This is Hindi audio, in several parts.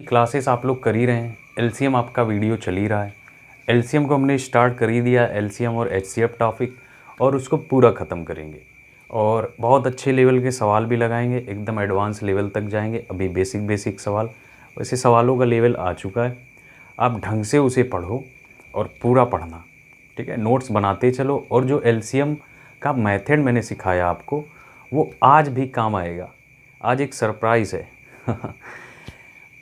क्लासेस आप लोग कर ही रहे हैं, एलसीएम आपका वीडियो चल ही रहा है। एलसीएम को हमने स्टार्ट कर ही दिया, एलसीएम और एचसीएफ टॉपिक, और उसको पूरा ख़त्म करेंगे और बहुत अच्छे लेवल के सवाल भी लगाएंगे, एकदम एडवांस लेवल तक जाएंगे। अभी बेसिक सवाल, वैसे सवालों का लेवल आ चुका है, आप ढंग से उसे पढ़ो और पूरा पढ़ना, ठीक है। नोट्स बनाते चलो, और जो एलसीएम का मेथड मैंने सिखाया आपको वो आज भी काम आएगा। आज एक सरप्राइज़ है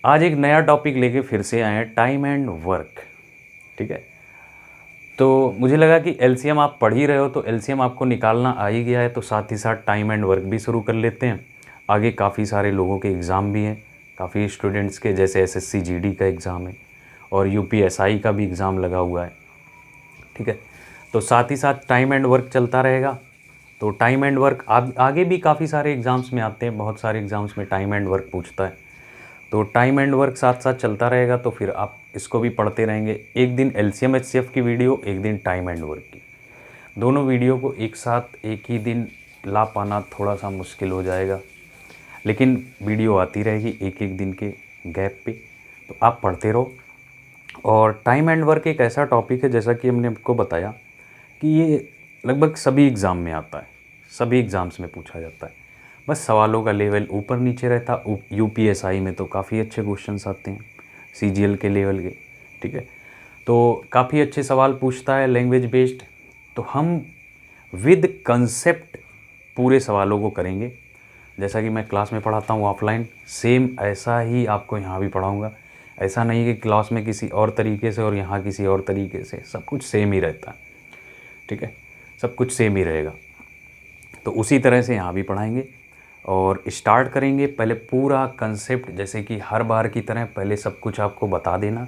आज एक नया टॉपिक लेके फिर से आए हैं, टाइम एंड वर्क, ठीक है। तो मुझे लगा कि एलसीएम आप पढ़ ही रहे हो तो एलसीएम आपको निकालना आ ही गया है, तो साथ ही साथ टाइम एंड वर्क भी शुरू कर लेते हैं। आगे काफ़ी सारे लोगों के एग्ज़ाम भी हैं, काफ़ी स्टूडेंट्स के, जैसे एसएससी जीडी का एग्ज़ाम है और यूपीएसआई का भी एग्ज़ाम लगा हुआ है, ठीक है। तो साथ ही साथ टाइम एंड वर्क चलता रहेगा। तो टाइम एंड वर्क आगे भी काफ़ी सारे एग्ज़ाम्स में आते हैं, बहुत सारे एग्ज़ाम्स में टाइम एंड वर्क पूछता है, तो टाइम एंड वर्क साथ साथ चलता रहेगा। तो फिर आप इसको भी पढ़ते रहेंगे, एक दिन एलसीएम एचसीएफ की वीडियो, एक दिन टाइम एंड वर्क की, दोनों वीडियो को एक साथ एक ही दिन ला पाना थोड़ा सा मुश्किल हो जाएगा, लेकिन वीडियो आती रहेगी एक एक दिन के गैप पे, तो आप पढ़ते रहो। और टाइम एंड वर्क एक ऐसा टॉपिक है, जैसा कि हमने आपको बताया कि ये लगभग सभी एग्ज़ाम में आता है, सभी एग्ज़ाम्स में पूछा जाता है, बस सवालों का लेवल ऊपर नीचे रहता। यूपीएसआई में तो काफ़ी अच्छे क्वेश्चंस आते हैं, सीजीएल के लेवल के, ठीक है। तो काफ़ी अच्छे सवाल पूछता है लैंग्वेज बेस्ड। तो हम विद कंसेप्ट पूरे सवालों को करेंगे, जैसा कि मैं क्लास में पढ़ाता हूँ ऑफलाइन, सेम ऐसा ही आपको यहाँ भी पढ़ाऊँगा। ऐसा नहीं कि क्लास में किसी और तरीके से और यहाँ किसी और तरीके से, सब कुछ सेम ही रहता है, ठीक है, सब कुछ सेम ही रहेगा। तो उसी तरह से यहाँ भी पढ़ाएंगे और स्टार्ट करेंगे। पहले पूरा कंसेप्ट, जैसे कि हर बार की तरह पहले सब कुछ आपको बता देना,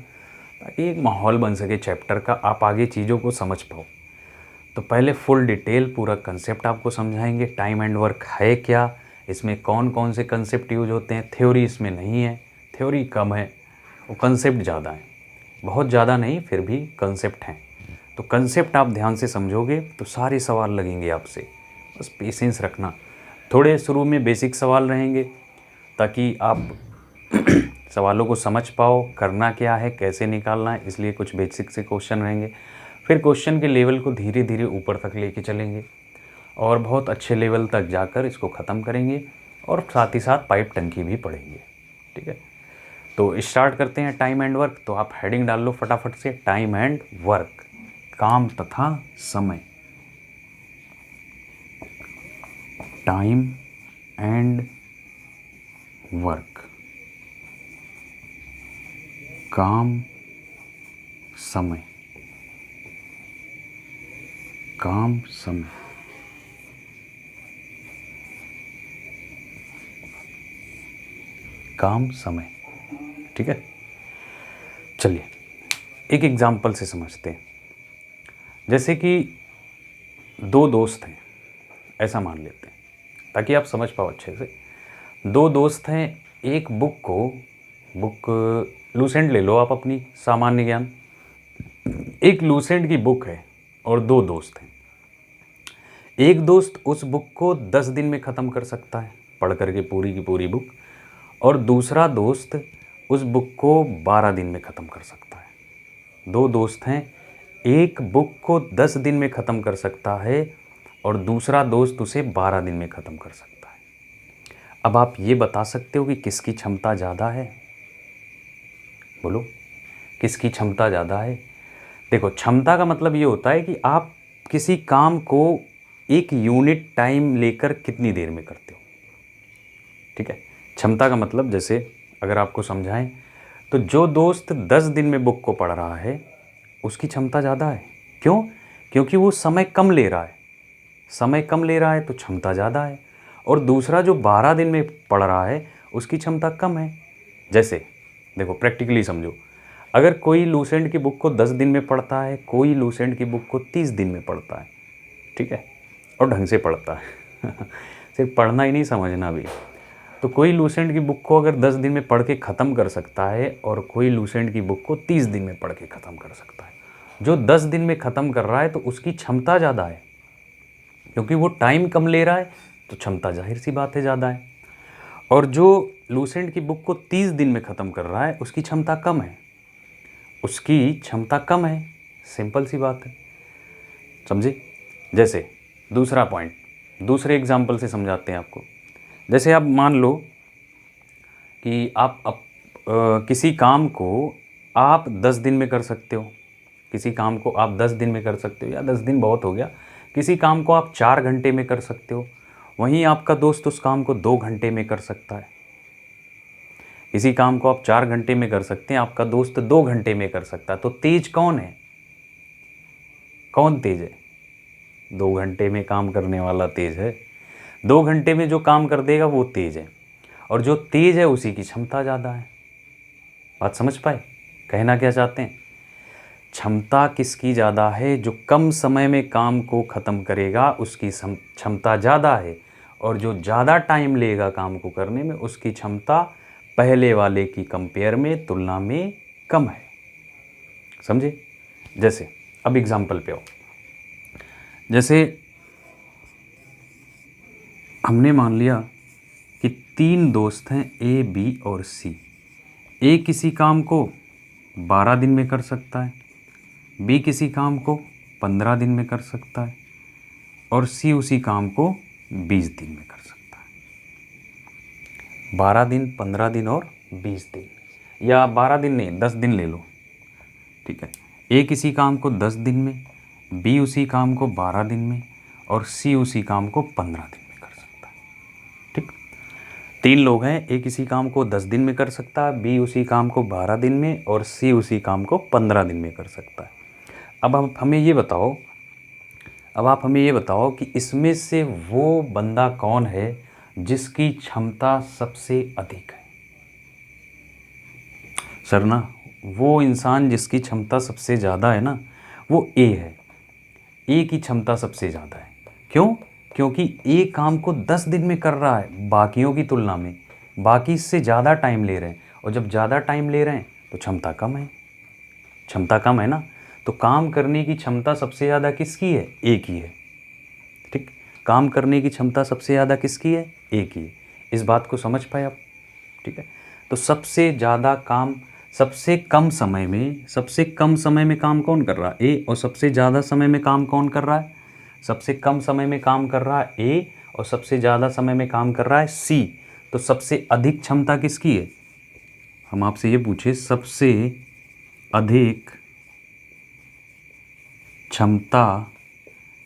ताकि एक माहौल बन सके चैप्टर का, आप आगे चीज़ों को समझ पाओ। तो पहले फुल डिटेल पूरा कंसेप्ट आपको समझाएंगे, टाइम एंड वर्क है क्या, इसमें कौन कौन से कंसेप्ट यूज होते हैं। थ्योरी इसमें नहीं है, थ्योरी कम है, वो कंसेप्ट ज़्यादा है, बहुत ज़्यादा नहीं फिर भी कंसेप्ट हैं। तो कंसेप्ट आप ध्यान से समझोगे तो सारे सवाल लगेंगे आपसे, बस पेशेंस रखना। थोड़े शुरू में बेसिक सवाल रहेंगे, ताकि आप सवालों को समझ पाओ, करना क्या है, कैसे निकालना है, इसलिए कुछ बेसिक से क्वेश्चन रहेंगे। फिर क्वेश्चन के लेवल को धीरे धीरे ऊपर तक लेके चलेंगे और बहुत अच्छे लेवल तक जाकर इसको ख़त्म करेंगे, और साथ ही साथ पाइप टंकी भी पढ़ेंगे, ठीक है। तो स्टार्ट करते हैं टाइम एंड वर्क। तो आप हेडिंग डाल लो फटाफट से, टाइम एंड वर्क, काम तथा समय। टाइम एंड वर्क, काम समय, काम समय, काम समय, ठीक है। चलिए एक एग्जाम्पल से समझते हैं। जैसे कि दो दोस्त हैं, ऐसा मान लेते हैं ताकि आप समझ पाओ अच्छे से। दो दोस्त हैं, एक बुक लूसेंट ले लो आप अपनी सामान्य ज्ञान, एक लूसेंट की बुक है और दो दोस्त हैं। एक दोस्त उस बुक को 10 दिन में ख़त्म कर सकता है पढ़ करके पूरी की पूरी बुक, और दूसरा दोस्त उस बुक को 12 दिन में ख़त्म कर सकता है। दो दोस्त हैं, एक बुक को 10 दिन में ख़त्म कर सकता है और दूसरा दोस्त उसे 12 दिन में ख़त्म कर सकता है। अब आप ये बता सकते हो कि किसकी क्षमता ज़्यादा है? बोलो, किसकी क्षमता ज़्यादा है? देखो, क्षमता का मतलब ये होता है कि आप किसी काम को एक यूनिट टाइम लेकर कितनी देर में करते हो, ठीक है। क्षमता का मतलब, जैसे अगर आपको समझाएं तो जो दोस्त 10 दिन में बुक को पढ़ रहा है उसकी क्षमता ज़्यादा है। क्यों? क्योंकि वो समय कम ले रहा है, समय कम ले रहा है तो क्षमता ज़्यादा है। और दूसरा जो 12 दिन में पढ़ रहा है उसकी क्षमता कम है। जैसे देखो, प्रैक्टिकली समझो, अगर कोई लूसेंट की बुक को 10 दिन में पढ़ता है, कोई लूसेंट की बुक को 30 दिन में पढ़ता है, ठीक है, और ढंग से पढ़ता है सिर्फ पढ़ना ही नहीं, समझना भी। तो कोई लूसेंट की बुक को अगर 10 दिन में पढ़ के ख़त्म कर सकता है और कोई लूसेंट की बुक को 30 दिन में पढ़ के ख़त्म कर सकता है। जो 10 दिन में ख़त्म कर रहा है तो उसकी क्षमता ज़्यादा है, क्योंकि वो टाइम कम ले रहा है तो क्षमता जाहिर सी बात है ज़्यादा है। और जो लूसेंट की बुक को 30 दिन में ख़त्म कर रहा है उसकी क्षमता कम है, उसकी क्षमता कम है। सिंपल सी बात है, समझे। जैसे दूसरा पॉइंट, दूसरे एग्जाम्पल से समझाते हैं आपको। जैसे आप मान लो कि आप किसी काम को आप 10 दिन में कर सकते हो, किसी काम को आप 10 दिन में कर सकते हो, या 10 दिन बहुत हो गया, किसी काम को आप 4 घंटे में कर सकते हो, वहीं आपका दोस्त उस काम को 2 घंटे में कर सकता है। किसी काम को आप 4 घंटे में कर सकते हैं, आपका दोस्त 2 घंटे में कर सकता है। तो तेज कौन है? कौन तेज है? 2 घंटे में काम करने वाला तेज है। 2 घंटे में जो काम कर देगा वो तेज है, और जो तेज है उसी की क्षमता ज़्यादा है। बात समझ पाए? कहना क्या चाहते हैं? क्षमता किसकी ज़्यादा है? जो कम समय में काम को ख़त्म करेगा उसकी क्षमता ज़्यादा है, और जो ज़्यादा टाइम लेगा काम को करने में उसकी क्षमता पहले वाले की कंपेयर में, तुलना में कम है। समझे? जैसे अब एग्जाम्पल पे आओ। जैसे हमने मान लिया कि 3 दोस्त हैं, ए, बी और सी। ए किसी काम को 12 दिन में कर सकता है, बी किसी काम को 15 दिन में कर सकता है, और सी उसी काम को 20 दिन में कर सकता है। 12 दिन, 15 दिन और 20 दिन, या 12 दिन नहीं, 10 दिन ले लो, ठीक है। ए किसी काम को 10 दिन में, बी उसी काम को 12 दिन में, और सी उसी काम को 15 दिन में कर सकता है। ठीक, 3 लोग हैं, ए किसी काम को 10 दिन में कर सकता है, बी उसी काम को 12 दिन में, और सी उसी काम को 15 दिन में कर सकता है। अब आप हमें ये बताओ कि इसमें से वो बंदा कौन है जिसकी क्षमता सबसे अधिक है? सर ना, वो इंसान जिसकी क्षमता सबसे ज़्यादा है ना, वो ए है। ए की क्षमता सबसे ज़्यादा है। क्यों? क्योंकि ए काम को 10 दिन में कर रहा है बाकियों की तुलना में, बाकी इससे ज़्यादा टाइम ले रहे हैं, और जब ज़्यादा टाइम ले रहे हैं तो क्षमता कम है। क्षमता कम है ना, तो काम करने की क्षमता सबसे ज़्यादा किसकी है? ए की है। ठीक, काम करने की क्षमता सबसे ज़्यादा किसकी है? ए की है। इस बात को समझ पाए आप? ठीक है, तो सबसे ज़्यादा काम सबसे कम समय में काम कौन कर रहा है? ए। और सबसे ज़्यादा समय में काम कौन कर रहा है? सबसे कम समय में काम कर रहा है ए, और सबसे ज़्यादा समय में काम कर रहा है सी। तो सबसे अधिक क्षमता किसकी है? हम आपसे ये पूछे, सबसे अधिक क्षमता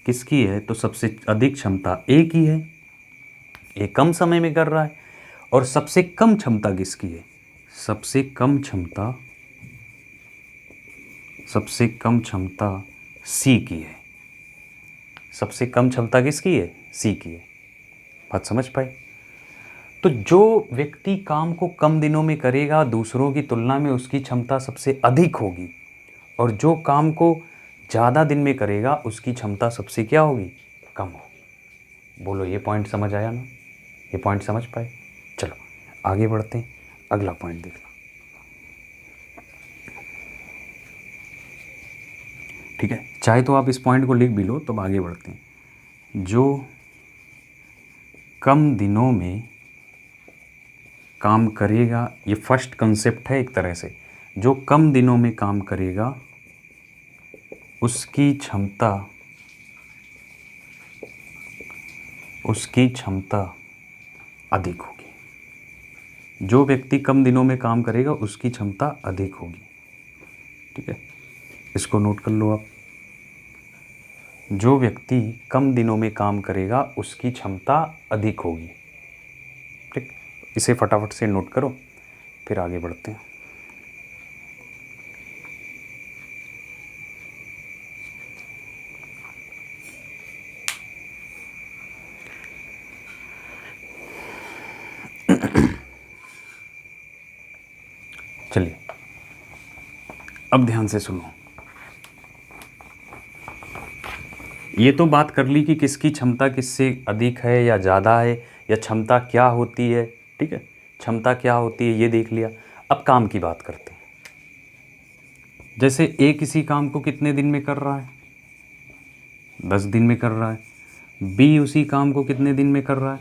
किसकी है? तो सबसे अधिक क्षमता ए की है। ए कम समय में कर रहा है। और सबसे कम क्षमता किसकी है? सबसे कम क्षमता सी की है। सबसे कम क्षमता किसकी है? सी की है। बात समझ पाए? तो जो व्यक्ति काम को कम दिनों में करेगा दूसरों की तुलना में उसकी क्षमता सबसे अधिक होगी, और जो काम को ज़्यादा दिन में करेगा उसकी क्षमता सबसे क्या होगी? कम होगी। बोलो, ये पॉइंट समझ आया ना? ये पॉइंट समझ पाए? चलो आगे बढ़ते हैं, अगला पॉइंट देखना। ठीक है, चाहे तो आप इस पॉइंट को लिख भी लो, तब आगे बढ़ते हैं। जो कम दिनों में काम करेगा, ये फर्स्ट कंसेप्ट है एक तरह से। जो कम दिनों में काम करेगा उसकी क्षमता अधिक होगी। जो व्यक्ति कम दिनों में काम करेगा उसकी क्षमता अधिक होगी। ठीक है, इसको नोट कर लो आप। जो व्यक्ति कम दिनों में काम करेगा उसकी क्षमता अधिक होगी। ठीक, इसे फटाफट से नोट करो, फिर आगे बढ़ते हैं। चलिए अब ध्यान से सुनो। ये तो बात कर ली कि किसकी क्षमता किससे अधिक है या ज़्यादा है, या क्षमता क्या होती है। ठीक है, क्षमता क्या होती है ये देख लिया। अब काम की बात करते हैं। जैसे ए किसी काम को कितने दिन में कर रहा है? 10 दिन में कर रहा है। बी उसी काम को कितने दिन में कर रहा है?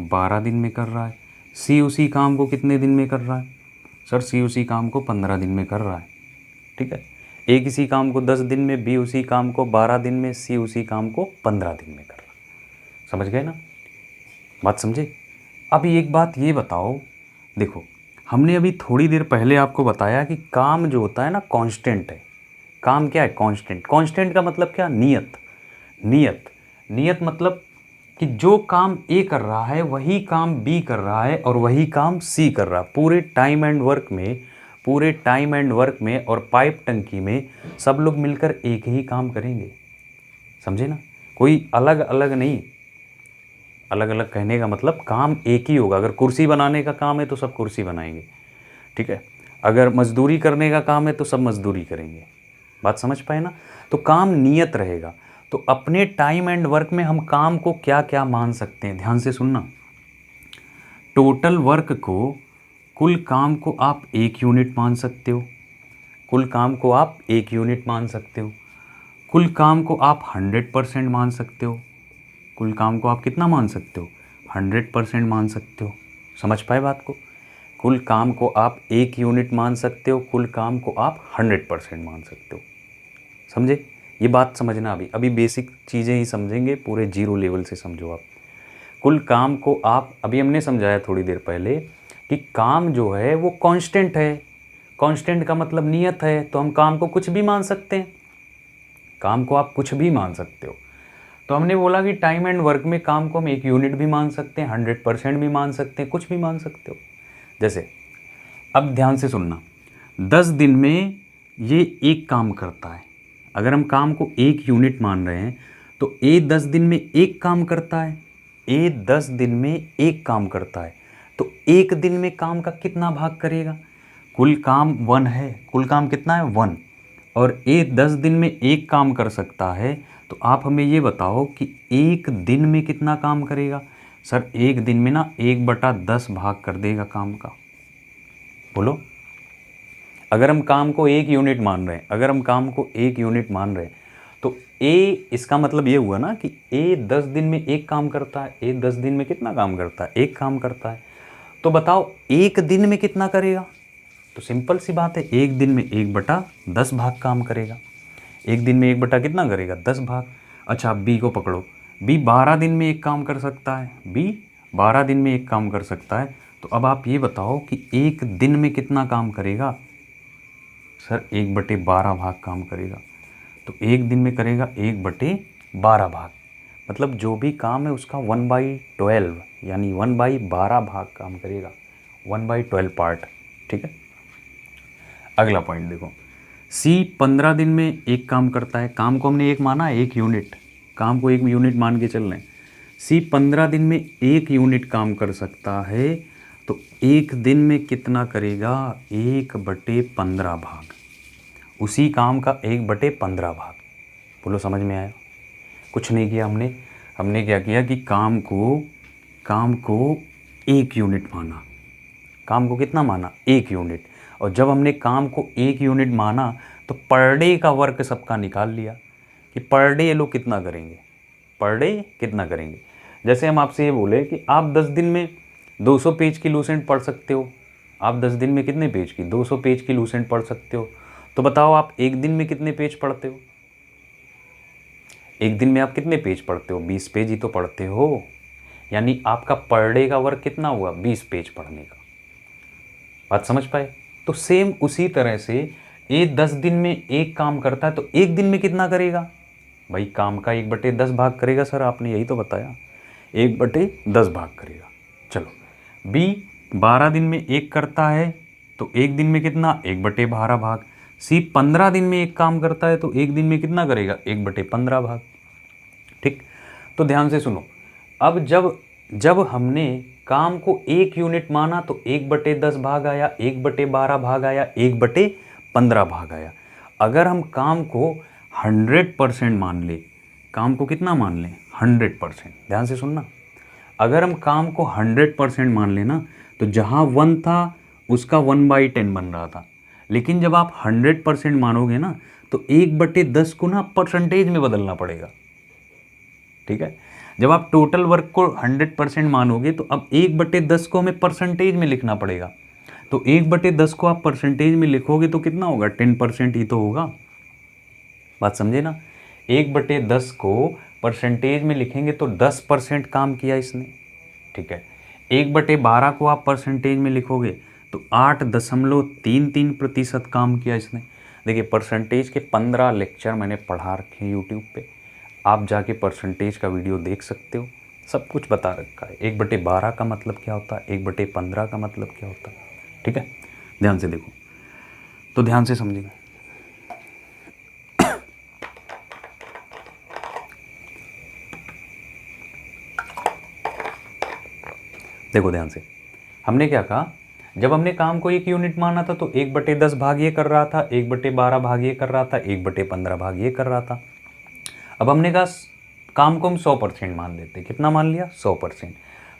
12 दिन में कर रहा है। सी उसी काम को कितने दिन में कर रहा है? सर सी उसी काम को 15 दिन में कर रहा है। ठीक है, ए किसी काम को 10 दिन में, बी उसी काम को 12 दिन में, सी उसी काम को 15 दिन में कर रहा है। समझ गए ना, बात समझे? अभी एक बात ये बताओ, देखो हमने अभी थोड़ी देर पहले आपको बताया कि काम जो होता है ना कांस्टेंट है। काम क्या है? कांस्टेंट। कांस्टेंट का मतलब क्या? नियत। नियत, नियत मतलब कि जो काम ए कर रहा है वही काम बी कर रहा है और वही काम सी कर रहा है पूरे टाइम एंड वर्क में। पूरे टाइम एंड वर्क में और पाइप टंकी में सब लोग मिलकर एक ही काम करेंगे। समझे ना, कोई अलग अलग नहीं। अलग अलग कहने का मतलब काम एक ही होगा। अगर कुर्सी बनाने का काम है तो सब कुर्सी बनाएंगे, ठीक है। अगर मजदूरी करने का काम है तो सब मजदूरी करेंगे। बात समझ पाए ना? तो काम नियत रहेगा। तो अपने टाइम एंड वर्क में हम काम को क्या क्या मान सकते हैं, ध्यान से सुनना। टोटल वर्क को, कुल काम को आप 1 यूनिट मान सकते हो। कुल काम को आप 1 यूनिट मान सकते हो। कुल काम को आप 100% मान सकते हो। कुल काम को आप कितना मान सकते हो? 100% मान सकते हो। समझ पाए बात को? कुल काम को आप 1 यूनिट मान सकते हो, कुल काम को आप 100% मान सकते हो। समझे? ये बात समझना। अभी अभी बेसिक चीज़ें ही समझेंगे, पूरे जीरो लेवल से समझो आप। कुल काम को आप, अभी हमने समझाया थोड़ी देर पहले कि काम जो है वो कांस्टेंट है। कांस्टेंट का मतलब नियत है, तो हम काम को कुछ भी मान सकते हैं। काम को आप कुछ भी मान सकते हो। तो हमने बोला कि टाइम एंड वर्क में काम को हम 1 यूनिट भी मान सकते हैं, 100% भी मान सकते हैं, कुछ भी मान सकते हो। जैसे अब ध्यान से सुनना, 10 दिन में ये एक काम करता है। अगर हम काम को 1 यूनिट मान रहे हैं तो ए 10 दिन में एक काम करता है। ए 10 दिन में एक काम करता है, तो एक दिन में काम का कितना भाग करेगा? कुल काम 1 है, कुल काम कितना है? 1। और ए 10 दिन में एक काम कर सकता है, तो आप हमें ये बताओ कि एक दिन में कितना काम करेगा? सर एक दिन में ना 1/10 भाग कर देगा काम का। बोलो, अगर हम काम को 1 यूनिट मान रहे हैं, अगर हम काम को 1 यूनिट मान रहे हैं तो ए, इसका मतलब ये हुआ ना कि ए 10 दिन में एक काम करता है। ए 10 दिन में कितना काम करता है? एक काम करता है। तो बताओ एक दिन में कितना करेगा? तो सिंपल सी बात है, एक दिन में 1/10 भाग काम करेगा। एक दिन में 1 कितना करेगा? 10 भाग। अच्छा, बी को पकड़ो। बी 12 दिन में एक काम कर सकता है। बी 12 दिन में एक काम कर सकता है। तो अब आप ये बताओ कि एक दिन में कितना काम करेगा? सर 1/12 भाग काम करेगा। तो एक दिन में करेगा 1/12 भाग, मतलब जो भी काम है उसका 1/12 यानी 1/12 भाग काम करेगा, 1/12 पार्ट। ठीक है, अगला पॉइंट देखो, सी 15 दिन में एक काम करता है। काम को हमने एक माना, 1 यूनिट। काम को 1 यूनिट मान के चल रहे हैं। सी 15 दिन में 1 यूनिट काम कर सकता है, तो एक दिन में कितना करेगा? 1/15 भाग। उसी काम का 1/15 भाग। बोलो समझ में आया? कुछ नहीं किया हमने। हमने क्या किया कि काम को 1 यूनिट माना। काम को कितना माना? 1 यूनिट। और जब हमने काम को 1 यूनिट माना तो पर डे का वर्क सबका निकाल लिया कि पर डे ये लोग कितना करेंगे, पर डे कितना करेंगे। जैसे हम आपसे ये बोले कि आप 10 दिन में 200 पेज की लूसेंट पढ़ सकते हो। आप 10 दिन में कितने पेज की? 200 पेज की लूसेंट पढ़ सकते हो। तो बताओ आप एक दिन में कितने पेज पढ़ते हो? एक दिन में आप कितने पेज पढ़ते हो? 20 पेज ही तो पढ़ते हो। यानी आपका पर डे का वर्क कितना हुआ? 20 पेज पढ़ने का। बात समझ पाए? तो सेम उसी तरह से ए 10 दिन में एक काम करता है, तो एक दिन में कितना करेगा? भाई काम का 1/10 भाग करेगा। सर आपने यही तो बताया, 1/10 भाग करेगा। चलो, बी 12 दिन में एक करता है, तो एक दिन में कितना? 1/12 भाग। सी 15 दिन में एक काम करता है, तो एक दिन में कितना करेगा? 1/15 भाग। ठीक, तो ध्यान से सुनो। अब जब हमने काम को 1 यूनिट माना तो 1/10 भाग आया, 1/12 भाग आया, 1/15 भाग आया। अगर हम काम को 100% मान ले, काम को कितना मान लें? 100%। ध्यान से सुनना, अगर हम काम को 100% मान लेना तो जहाँ 1 था उसका 1/10 बन रहा था। लेकिन जब आप 100% मानोगे ना तो 1/10 को ना परसेंटेज में बदलना पड़ेगा। ठीक है, जब आप टोटल वर्क को 100% मानोगे तो अब 1/10 को हमें परसेंटेज में लिखना पड़ेगा। तो 1/10 को आप परसेंटेज में लिखोगे तो कितना होगा, 10% ही तो होगा। बात समझे ना, 1/10 को परसेंटेज में लिखेंगे तो 10% काम किया इसने, ठीक है। 1/12 को आप परसेंटेज में लिखोगे तो 8.33% काम किया इसने। देखिए परसेंटेज के 15 लेक्चर मैंने पढ़ा रखे हैं यूट्यूब पे, आप जाके परसेंटेज का वीडियो देख सकते हो, सब कुछ बता रखा है। 1/12 का मतलब क्या होता है, 1/15 का मतलब क्या होता है, ठीक है। ध्यान से देखो, तो ध्यान से समझिए। देखो ध्यान से, हमने क्या कहा, जब हमने काम को 1 यूनिट माना था तो 1/10 भाग ये कर रहा था, 1/12 भाग ये कर रहा था, 1/15 भाग ये कर रहा था। अब हमने कहा काम को हम 100% मान लेते, कितना मान लिया, 100%।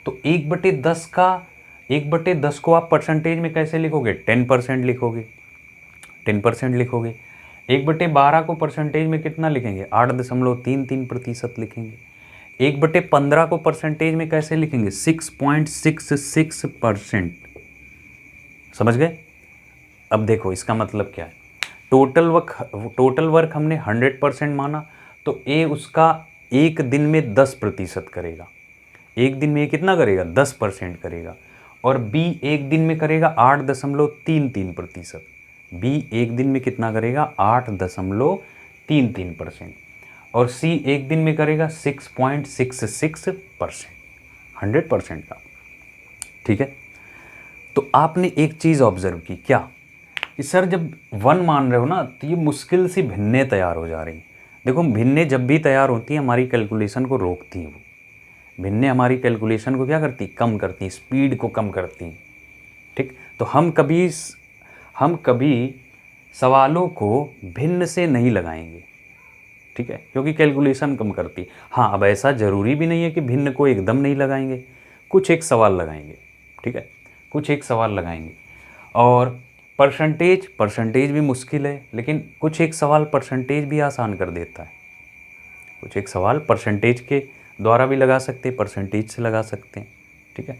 तो 1/10 को आप परसेंटेज में कैसे लिखोगे, 10% लिखोगे, 10% लिखोगे। 1/12 को परसेंटेज में कितना लिखेंगे, 8.33% लिखेंगे। 1/15 को परसेंटेज में कैसे लिखेंगे, 6.66%। समझ गए। अब देखो इसका मतलब क्या है, टोटल वर्क हमने 100% माना तो ए उसका एक दिन में 10% करेगा, एक दिन में ये कितना करेगा, 10% करेगा। और बी एक दिन में करेगा 8.33%। बी एक दिन में कितना करेगा, 8.33%। और सी एक दिन में करेगा 6.66%, 100% का, ठीक है। तो आपने एक चीज़ ऑब्जर्व की क्या, कि सर जब 1 मान रहे हो ना तो ये मुश्किल सी भिन्नें तैयार हो जा रही। देखो भिन्नें जब भी तैयार होती हैं हमारी कैलकुलेशन को रोकती हैं, वो भिन्नें हमारी कैलकुलेशन को क्या करती, कम करती, स्पीड को कम करती, ठीक। तो हम कभी सवालों को भिन्न से नहीं लगाएंगे, ठीक है, क्योंकि कैलकुलेशन कम करती। हाँ अब ऐसा ज़रूरी भी नहीं है कि भिन्न को एकदम नहीं लगाएंगे, कुछ एक सवाल लगाएंगे, ठीक है, कुछ एक सवाल लगाएंगे। और परसेंटेज भी मुश्किल है, लेकिन कुछ एक सवाल परसेंटेज भी आसान कर देता है। कुछ एक सवाल परसेंटेज के द्वारा भी लगा सकते हैं, परसेंटेज से लगा सकते हैं, ठीक है।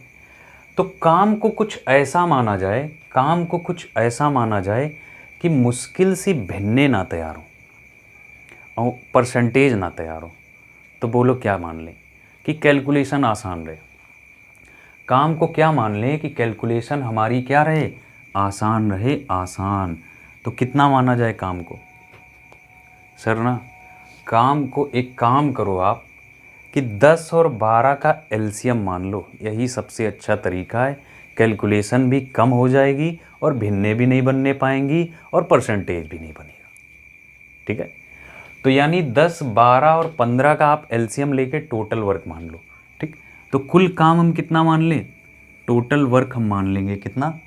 तो काम को कुछ ऐसा माना जाए कि मुश्किल सी भिन्नें ना तैयार हो और परसेंटेज ना तैयार हो। तो बोलो क्या मान लें, कि कैलकुलेशन आसान रहे। काम को क्या मान लें कि कैलकुलेशन हमारी क्या रहे, आसान रहे, आसान। तो कितना माना जाए काम को, सर ना काम को एक काम करो आप कि 10 और 12 का एलसीएम मान लो, यही सबसे अच्छा तरीका है। कैलकुलेशन भी कम हो जाएगी और भिन्नें भी नहीं बनने पाएंगी और परसेंटेज भी नहीं बनेगा, ठीक है। तो यानी 10, 12 और 15 का आप एलसीएम लेके टोटल वर्क मान लो, ठीक। तो कुल काम हम कितना मान लें, टोटल वर्क हम मान लेंगे कितना,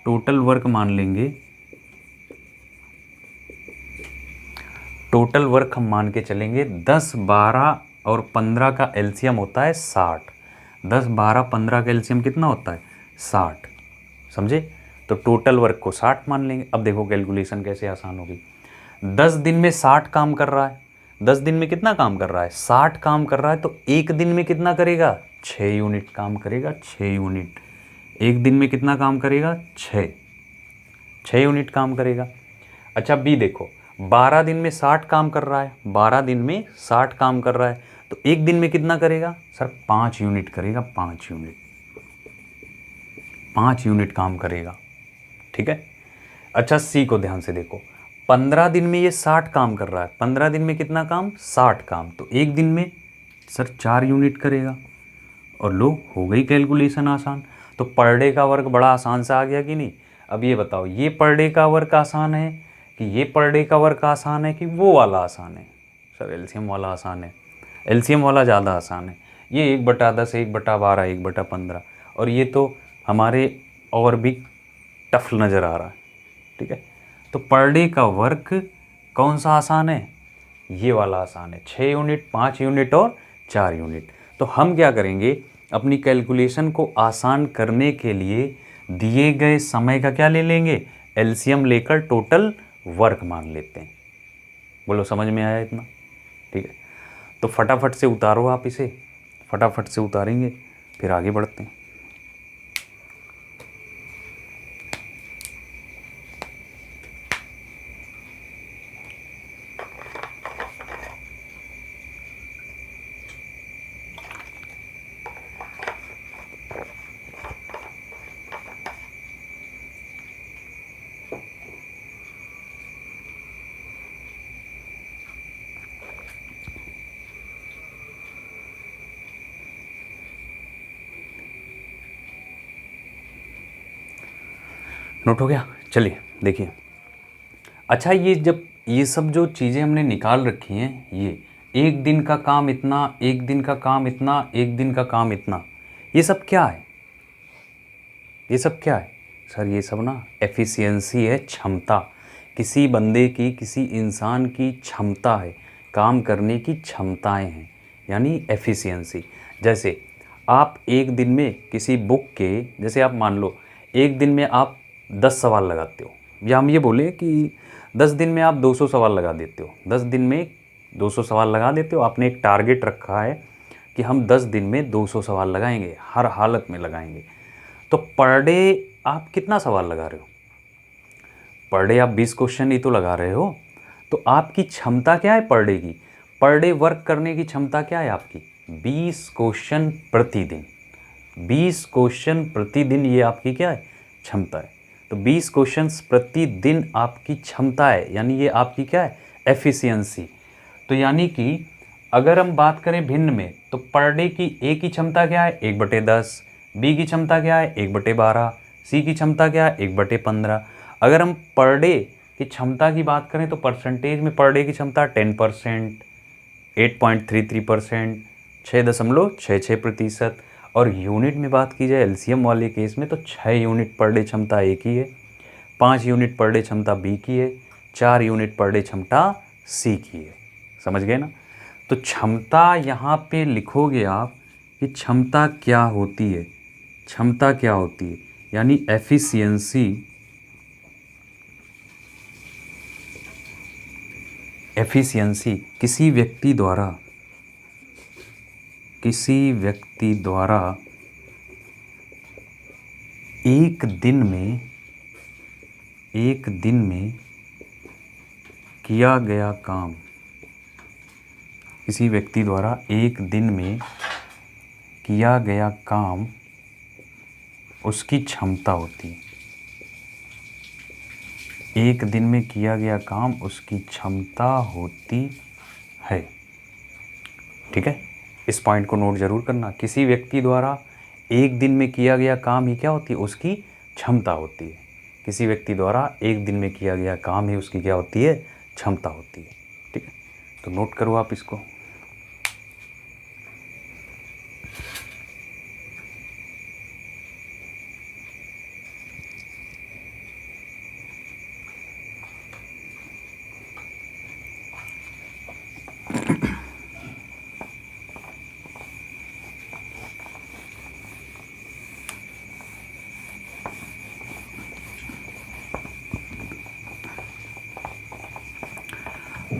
टोटल वर्क मान लेंगे, टोटल वर्क हम मान के चलेंगे 10, 12 और 15 का एलसीएम होता है 60। 10, 12, 15 का एलसीएम कितना होता है, 60, समझे। तो टोटल वर्क को 60 मान लेंगे। अब देखो कैलकुलेशन कैसे आसान होगी। 10 दिन में 60 काम कर रहा है, 10 दिन में कितना काम कर रहा है, 60 काम कर रहा है, तो एक दिन में कितना करेगा, 6 यूनिट काम करेगा, 6 यूनिट। एक दिन में कितना काम करेगा, 6 यूनिट काम करेगा। अच्छा बी देखो, 12 दिन में 60 काम कर रहा है, 12 दिन में 60 काम कर रहा है, तो एक दिन में कितना करेगा, सर 5 यूनिट करेगा, 5 यूनिट, 5 यूनिट काम करेगा, ठीक है। अच्छा सी को ध्यान से देखो, 15 दिन में ये 60 काम कर रहा है, 15 दिन में कितना काम, 60 काम, तो एक दिन में सर 4 यूनिट करेगा। और लो हो गई कैलकुलेशन आसान। तो पर डे का वर्क बड़ा आसान से आ गया कि नहीं। अब ये बताओ, ये पर डे का वर्क आसान है कि ये पर डे का वर्क आसान है कि वो वाला आसान है, सर एलसीएम वाला आसान है, एलसीएम वाला ज़्यादा आसान है। ये 1/10, 1/12, 1/15, और ये तो हमारे और भी टफ नज़र आ रहा है, ठीक है। तो पर डे का वर्क कौन सा आसान है, ये वाला आसान है, 6 यूनिट, 5 यूनिट और 4 यूनिट। तो हम क्या करेंगे, अपनी कैलकुलेशन को आसान करने के लिए दिए गए समय का क्या ले लेंगे, एलसीएम लेकर टोटल वर्क मान लेते हैं। बोलो समझ में आया इतना, ठीक है। तो फटाफट से उतारो आप इसे, फटाफट से उतारेंगे, फिर आगे बढ़ते हैं। नोट हो गया? चलिए देखिए। अच्छा, ये सब जो चीज़ें हमने निकाल रखी हैं, ये एक दिन का काम इतना, एक दिन का काम इतना, एक दिन का काम इतना, ये सब क्या है? ये सब क्या है सर? ये सब ना एफिशिएंसी है, क्षमता। किसी बंदे की, किसी इंसान की क्षमता है, काम करने की क्षमताएं हैं, यानी एफिशिएंसी। जैसे आप एक दिन में किसी बुक के, जैसे आप मान लो एक दिन में आप 10 सवाल लगाते हो, या हम ये बोले कि 10 दिन में आप 200 सवाल लगा देते हो। 10 दिन में 200 सवाल लगा देते हो। आपने एक टारगेट रखा है कि हम 10 दिन में 200 सवाल लगाएंगे, हर हालत में लगाएंगे। तो पर डे आप कितना सवाल लगा रहे हो? पर डे आप 20 क्वेश्चन ही तो लगा रहे हो। तो आपकी क्षमता क्या है पर डे की? पर डे वर्क करने की क्षमता क्या है आपकी? 20 क्वेश्चन प्रतिदिन। 20 क्वेश्चन प्रतिदिन, ये आपकी क्या है? क्षमता है। तो 20 क्वेश्चंस प्रतिदिन आपकी क्षमता है, यानी ये आपकी क्या है? एफिशिएंसी। तो यानी कि अगर हम बात करें भिन्न में, तो पर डे की ए की क्षमता क्या है? 1/10। बी की क्षमता क्या है? 1/12। सी की क्षमता क्या है? 1/15। अगर हम पर डे की क्षमता की बात करें तो परसेंटेज में पर डे की क्षमता 10%, 8.33%, 6.66%। और यूनिट में बात की जाए एलसीएम वाले केस में, तो 6 यूनिट पर डे क्षमता ए की है, 5 यूनिट पर डे क्षमता बी की है, 4 यूनिट पर डे क्षमता सी की है। समझ गए ना? तो क्षमता यहाँ पे लिखोगे आप कि क्षमता क्या होती है। क्षमता क्या होती है? यानी एफिशिएंसी। एफिशिएंसी किसी व्यक्ति द्वारा एक दिन में किया गया काम। किसी व्यक्ति द्वारा एक दिन में किया गया काम, उसकी क्षमता होती है। एक दिन में किया गया काम उसकी क्षमता होती है। ठीक है, इस पॉइंट को नोट जरूर करना। किसी व्यक्ति द्वारा एक दिन में किया गया काम ही क्या होती है? उसकी क्षमता होती है। किसी व्यक्ति द्वारा एक दिन में किया गया काम ही उसकी क्या होती है? क्षमता होती है। ठीक है, तो नोट करो आप इसको।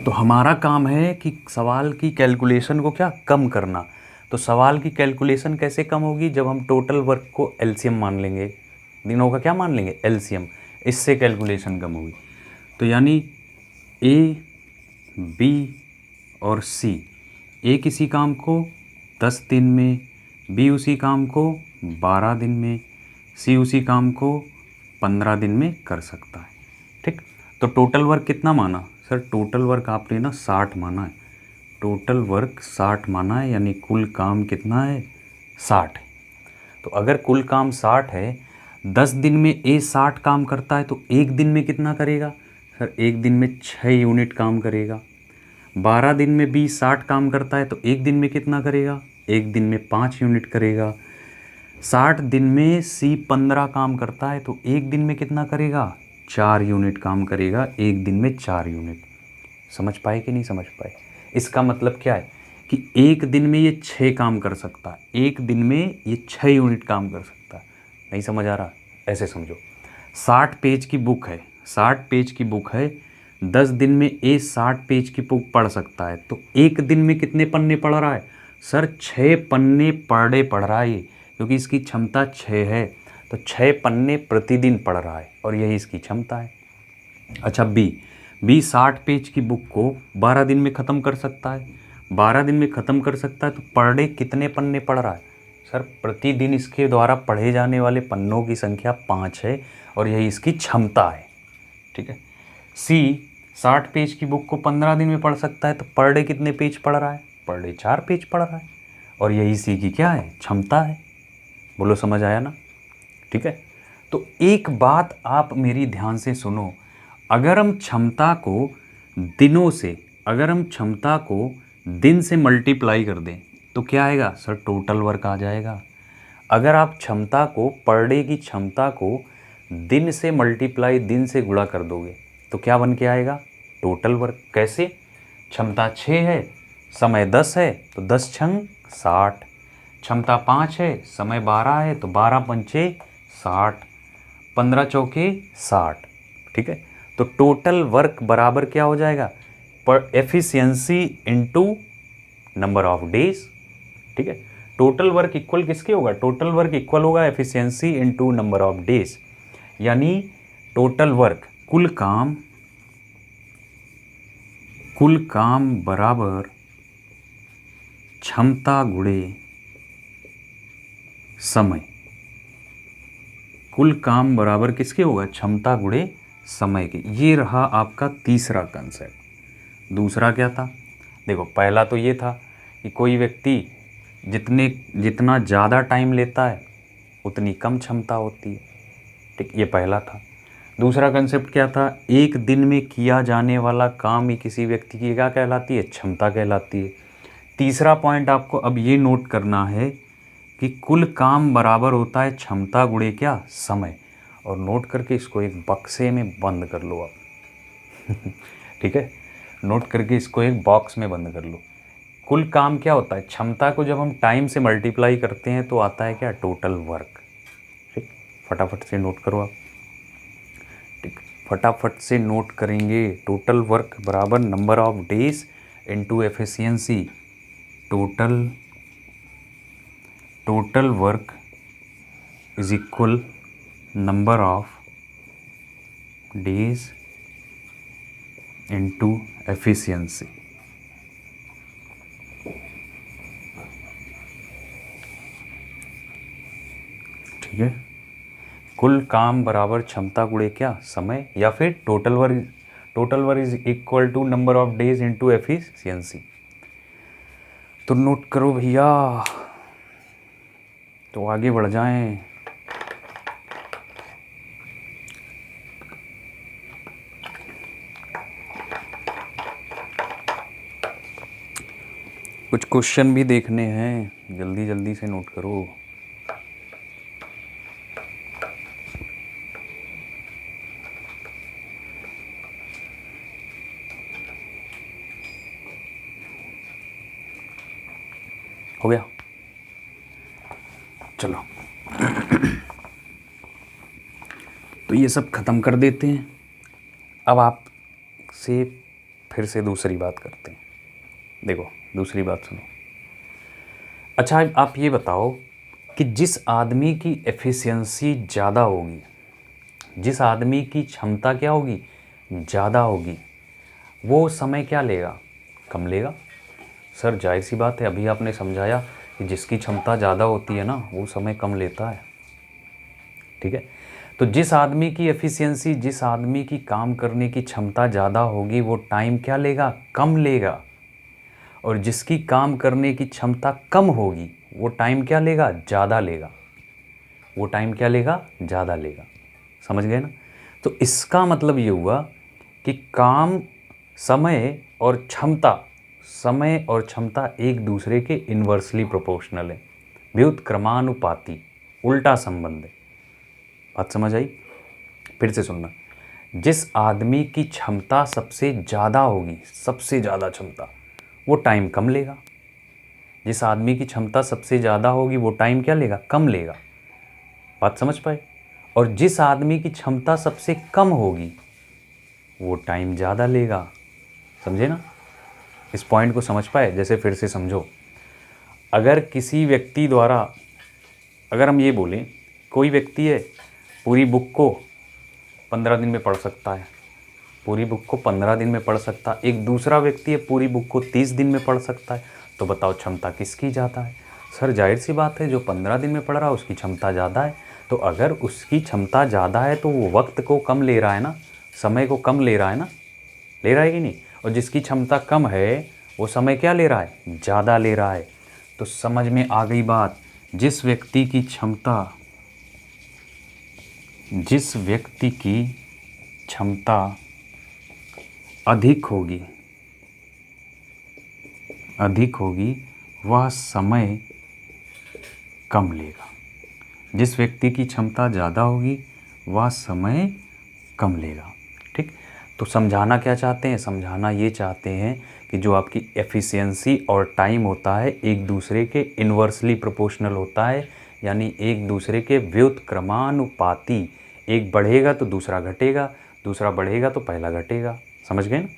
तो हमारा काम है कि सवाल की कैलकुलेशन को क्या कम करना। तो सवाल की कैलकुलेशन कैसे कम होगी? जब हम टोटल वर्क को एलसीएम मान लेंगे, दिनों का क्या मान लेंगे? एलसीएम। इससे कैलकुलेशन कम होगी। तो यानी ए, बी और सी, ए किसी काम को 10 दिन में, बी उसी काम को 12 दिन में, सी उसी काम को 15 दिन में कर सकता है। ठीक, तो टोटल वर्क कितना माना सर? टोटल वर्क आपने ना 60 माना है। टोटल वर्क 60 माना है, यानी कुल काम कितना है? 60 है। तो अगर कुल काम 60 है, 10 दिन में ए 60 काम करता है, तो एक दिन में कितना करेगा सर? एक दिन में 6 यूनिट काम करेगा। 12 दिन में बी 60 काम करता है, तो एक दिन में कितना करेगा? एक दिन में 5 यूनिट करेगा। 60 दिन में सी 15 काम करता है, तो एक दिन में कितना करेगा? 4 यूनिट काम करेगा। एक दिन में 4 यूनिट। समझ पाए कि नहीं समझ पाए? इसका मतलब क्या है कि एक दिन में ये 6 काम कर सकता है। एक दिन में ये 6 यूनिट काम कर सकता है। नहीं समझ आ रहा? ऐसे समझो, 60 पेज की बुक है, 60 पेज की बुक है। 10 दिन में ए 60 पेज की बुक पढ़ सकता है, तो एक दिन में कितने पन्ने पढ़ रहा है? सर 6 पन्ने पर डे पढ़ रहा है ये, क्योंकि इसकी क्षमता 6 है, तो 6 पन्ने प्रतिदिन पढ़ रहा है और यही इसकी क्षमता है। अच्छा बी 60 पेज की बुक को 12 दिन में ख़त्म कर सकता है। 12 दिन में ख़त्म कर सकता है तो पर डे कितने पन्ने पढ़ रहा है? सर प्रतिदिन इसके द्वारा पढ़े जाने वाले पन्नों की संख्या 5 है और यही इसकी क्षमता है। ठीक है। सी 60 पेज की बुक को 15 दिन में पढ़ सकता है तो पर डे कितने पेज पढ़ रहा है? पर डे 4 पेज पढ़ रहा है और यही सी की क्या है? क्षमता है। बोलो समझ आया ना? ठीक है। तो एक बात आप मेरी ध्यान से सुनो, अगर हम क्षमता को दिन से मल्टीप्लाई कर दें तो क्या आएगा? सर टोटल वर्क आ जाएगा। अगर आप क्षमता को, पर डे की क्षमता को दिन से मल्टीप्लाई, दिन से गुणा कर दोगे तो क्या बन के आएगा? Total work. कैसे? क्षमता 6 है, समय 10 है तो 10 छंग 60, क्षमता 5 है, समय 12 है तो 12 पंचे 60, 15 चौके 60। ठीक है। तो टोटल वर्क बराबर क्या हो जाएगा? पर efficiency into number of days. ठीक है। टोटल वर्क इक्वल किसके होगा? टोटल वर्क इक्वल होगा efficiency into number of days, यानी टोटल वर्क, कुल काम बराबर क्षमता गुणे समय। कुल काम बराबर किसके होगा? क्षमता गुणे समय के। ये रहा आपका तीसरा कंसेप्ट। दूसरा क्या था? देखो पहला तो ये था कि कोई व्यक्ति जितना ज़्यादा टाइम लेता है उतनी कम क्षमता होती है। ठीक, ये पहला था। दूसरा कंसेप्ट क्या था? एक दिन में किया जाने वाला काम ही किसी व्यक्ति की क्या कहलाती है? क्षमता कहलाती है। तीसरा पॉइंट आपको अब ये नोट करना है कि कुल काम बराबर होता है क्षमता गुणे क्या? समय। और नोट करके इसको एक बक्से में बंद कर लो आप। ठीक है, नोट करके इसको एक बॉक्स में बंद कर लो। कुल काम क्या होता है? क्षमता को जब हम टाइम से मल्टीप्लाई करते हैं तो आता है क्या? Total work. ठीक, फटाफट से नोट करो आप। ठीक, फटाफट से नोट करेंगे। टोटल वर्क बराबर number of days into efficiency. Total work is equal number of days into efficiency. ठीक है, कुल काम बराबर क्षमता गुणे क्या? समय, या फिर total work is equal to number of days into efficiency. तो नोट करो भैया, तो आगे बढ़ जाएं। कुछ क्वेश्चन भी देखने हैं, जल्दी जल्दी से नोट करो। हो गया? चलो तो ये सब ख़त्म कर देते हैं। अब आपसे फिर से दूसरी बात करते हैं। देखो दूसरी बात सुनो। अच्छा आप ये बताओ कि जिस आदमी की एफिशिएंसी ज़्यादा होगी, जिस आदमी की क्षमता क्या होगी? ज़्यादा होगी, वो समय क्या लेगा? कम लेगा। सर जाहिर सी बात है, अभी आपने समझाया कि जिसकी क्षमता ज़्यादा होती है ना वो समय कम लेता है। ठीक है, तो जिस आदमी की एफिशिएंसी, जिस आदमी की काम करने की क्षमता ज़्यादा होगी वो टाइम क्या लेगा? कम लेगा। और जिसकी काम करने की क्षमता कम होगी वो टाइम क्या लेगा? ज़्यादा लेगा। वो टाइम क्या लेगा? ज़्यादा लेगा। समझ गए ना? तो इसका मतलब ये हुआ कि समय और क्षमता एक दूसरे के इन्वर्सली प्रोपोर्शनल है, व्युत्क्रमानुपाती, उल्टा संबंध है। बात समझ आई? फिर से सुनना। जिस आदमी की क्षमता सबसे ज़्यादा होगी, सबसे ज़्यादा क्षमता, वो टाइम कम लेगा। जिस आदमी की क्षमता सबसे ज़्यादा होगी वो टाइम क्या लेगा? कम लेगा। बात समझ पाए? और जिस आदमी की क्षमता सबसे कम होगी वो टाइम ज़्यादा लेगा। समझे ना? इस पॉइंट को समझ पाए? जैसे फिर से समझो, अगर किसी व्यक्ति द्वारा, अगर हम ये बोलें कोई व्यक्ति है पूरी बुक को 15 दिन में पढ़ सकता है, पूरी बुक को 15 दिन में पढ़ सकता है, एक दूसरा व्यक्ति है पूरी बुक को 30 दिन में पढ़ सकता है, तो बताओ क्षमता किसकी ज़्यादा है? सर जाहिर सी बात है जो 15 दिन में पढ़ रहा है उसकी क्षमता ज़्यादा है। तो अगर उसकी क्षमता ज़्यादा है तो वो वक्त को कम ले रहा है ना, समय को कम ले रहा है ना, ले रहा है कि नहीं? और जिसकी क्षमता कम है वो समय क्या ले रहा है? ज़्यादा ले रहा है। तो समझ में आ गई बात। जिस व्यक्ति की क्षमता अधिक होगी वह समय कम लेगा। जिस व्यक्ति की क्षमता ज़्यादा होगी वह समय कम लेगा। ठीक, तो समझाना क्या चाहते हैं? समझाना ये चाहते हैं कि जो आपकी एफिशिएंसी और टाइम होता है एक दूसरे के इन्वर्सली प्रोपोर्शनल होता है, यानी एक दूसरे के व्युत्क्रमानुपाती। एक बढ़ेगा तो दूसरा घटेगा, दूसरा बढ़ेगा तो पहला घटेगा। समझ गए ना?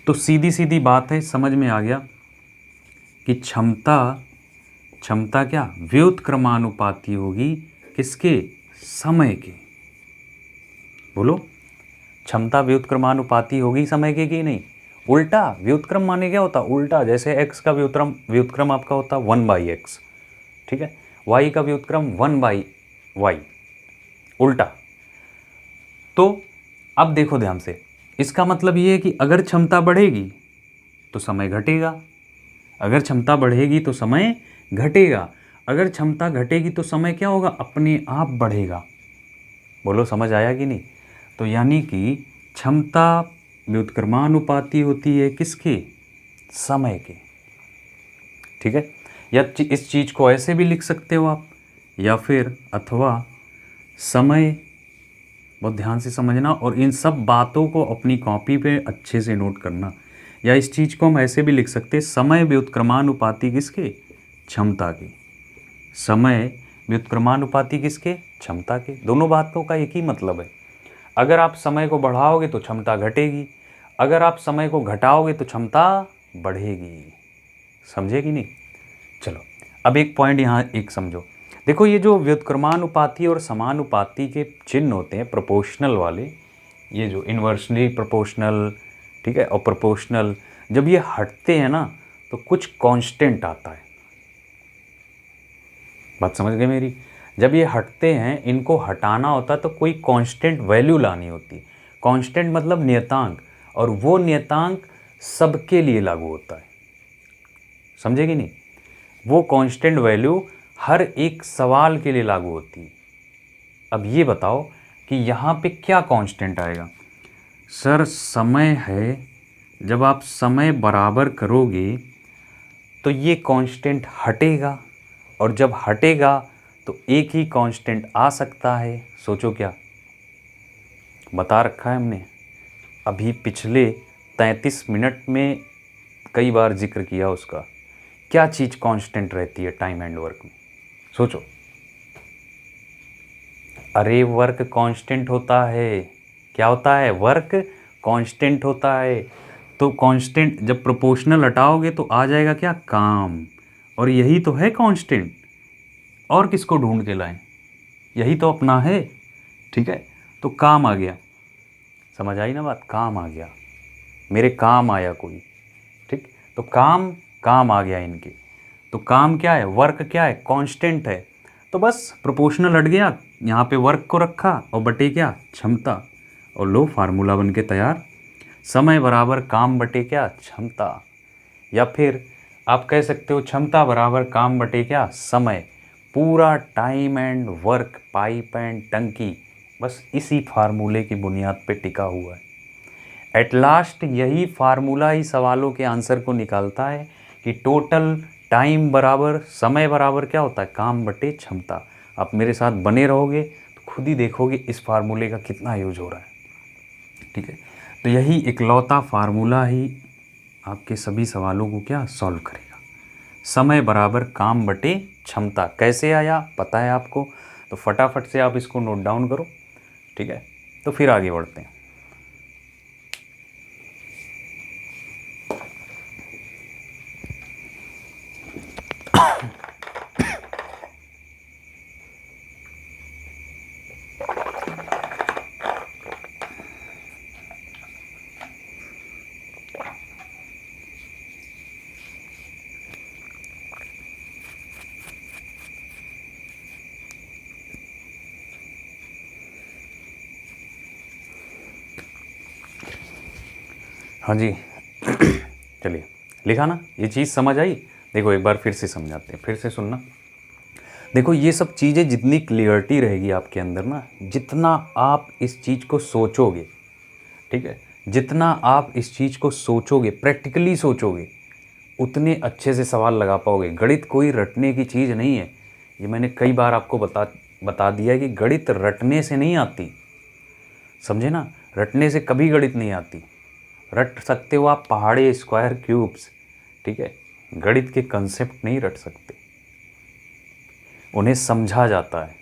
तो सीधी सीधी बात है, समझ में आ गया कि क्षमता क्या व्युत्क्रमानुपाती होगी? किसके? समय के। बोलो, क्षमता व्युत्क्रमानुपाती होगी समय के कि नहीं? उल्टा व्युत्क्रम माने क्या होता? उल्टा। जैसे x का व्युत्क्रम आपका होता 1/x, ठीक है, y का व्युत्क्रम 1/y, उल्टा। तो अब देखो ध्यान से, इसका मतलब ये है कि अगर क्षमता बढ़ेगी तो समय घटेगा, अगर क्षमता बढ़ेगी तो समय घटेगा, अगर क्षमता घटेगी तो समय क्या होगा? अपने आप बढ़ेगा। बोलो समझ आया कि नहीं? तो यानी कि क्षमता व्युत्क्रमानुपाती होती है किसके? समय के। ठीक है, या इस चीज़ को ऐसे भी लिख सकते हो आप, या फिर अथवा समय, बहुत ध्यान से समझना और इन सब बातों को अपनी कॉपी पे अच्छे से नोट करना। या इस चीज़ को हम ऐसे भी लिख सकते हैं, समय व्युत्क्रमानुपाती किसके? क्षमता के। समय व्युत्क्रमानुपाती किसके? क्षमता के। दोनों बातों का एक ही मतलब है। अगर आप समय को बढ़ाओगे तो क्षमता घटेगी, अगर आप समय को घटाओगे तो क्षमता बढ़ेगी। समझे कि नहीं? चलो अब एक पॉइंट यहाँ एक समझो। देखो ये जो व्युत्क्रमानुपाती और समानुपाती के चिन्ह होते हैं प्रोपोर्शनल वाले, ये जो इन्वर्सली प्रोपोर्शनल, ठीक है, और प्रोपोर्शनल, जब ये हटते हैं ना तो कुछ कांस्टेंट आता है। बात समझ गए मेरी? जब ये हटते हैं, इनको हटाना होता है तो कोई कांस्टेंट वैल्यू लानी होती है। कांस्टेंट मतलब नियतांक, और वो नियतांक सबके लिए लागू होता है। समझे कि नहीं? वो कांस्टेंट वैल्यू हर एक सवाल के लिए लागू होती है। अब ये बताओ कि यहाँ पे क्या कांस्टेंट आएगा? सर समय है, जब आप समय बराबर करोगे तो ये कांस्टेंट हटेगा, और जब हटेगा तो एक ही कांस्टेंट आ सकता है। सोचो क्या बता रखा है हमने, अभी पिछले 33 मिनट में कई बार जिक्र किया उसका। क्या चीज़ कांस्टेंट रहती है टाइम एंड वर्क में? सोचो। अरे वर्क कांस्टेंट होता है। क्या होता है? वर्क कांस्टेंट होता है। तो कांस्टेंट जब प्रोपोर्शनल हटाओगे तो आ जाएगा क्या? काम। और यही तो है कांस्टेंट। और किसको ढूंढ के लाएं? यही तो अपना है। ठीक है, तो काम आ गया। समझ आई ना बात? काम आ गया, मेरे काम आया कोई। ठीक, तो काम आ गया इनके। तो काम क्या है? वर्क क्या है? कांस्टेंट है। तो बस प्रोपोर्शनल हट गया, यहाँ पे वर्क को रखा और बटे क्या? क्षमता। और लो फार्मूला बन के तैयार, समय बराबर काम बटे क्या? क्षमता। या फिर आप कह सकते हो क्षमता बराबर काम बटे क्या? समय। पूरा time and work, pipe and टंकी, बस इसी फार्मूले की बुनियाद पे टिका हुआ है। एट लास्ट यही फार्मूला ही सवालों के आंसर को निकालता है कि टोटल टाइम बराबर समय बराबर क्या होता है? काम बटे क्षमता। आप मेरे साथ बने रहोगे तो खुद ही देखोगे इस फार्मूले का कितना यूज हो रहा है। ठीक है, तो यही इकलौता फार्मूला ही आपके सभी सवालों को क्या सॉल्व करेगा। समय बराबर काम बटे क्षमता कैसे आया पता है आपको? तो फटाफट से आप इसको नोट डाउन करो। ठीक है, तो फिर आगे बढ़ते हैं। हाँ जी। चलिए, लिखा ना, ये चीज़ समझ आई। देखो एक बार फिर से समझाते हैं, फिर से सुनना। देखो ये सब चीज़ें जितनी क्लियरिटी रहेगी आपके अंदर ना, जितना आप इस चीज़ को सोचोगे, ठीक है, जितना आप इस चीज़ को सोचोगे, प्रैक्टिकली सोचोगे, उतने अच्छे से सवाल लगा पाओगे। गणित कोई रटने की चीज़ नहीं है। ये मैंने कई बार आपको बता दिया है कि गणित रटने से नहीं आती, समझे ना। रटने से कभी गणित नहीं आती। रट सकते हो आप पहाड़े, स्क्वायर, क्यूब्स, ठीक है, गणित के कंसेप्ट नहीं रट सकते, उन्हें समझा जाता है।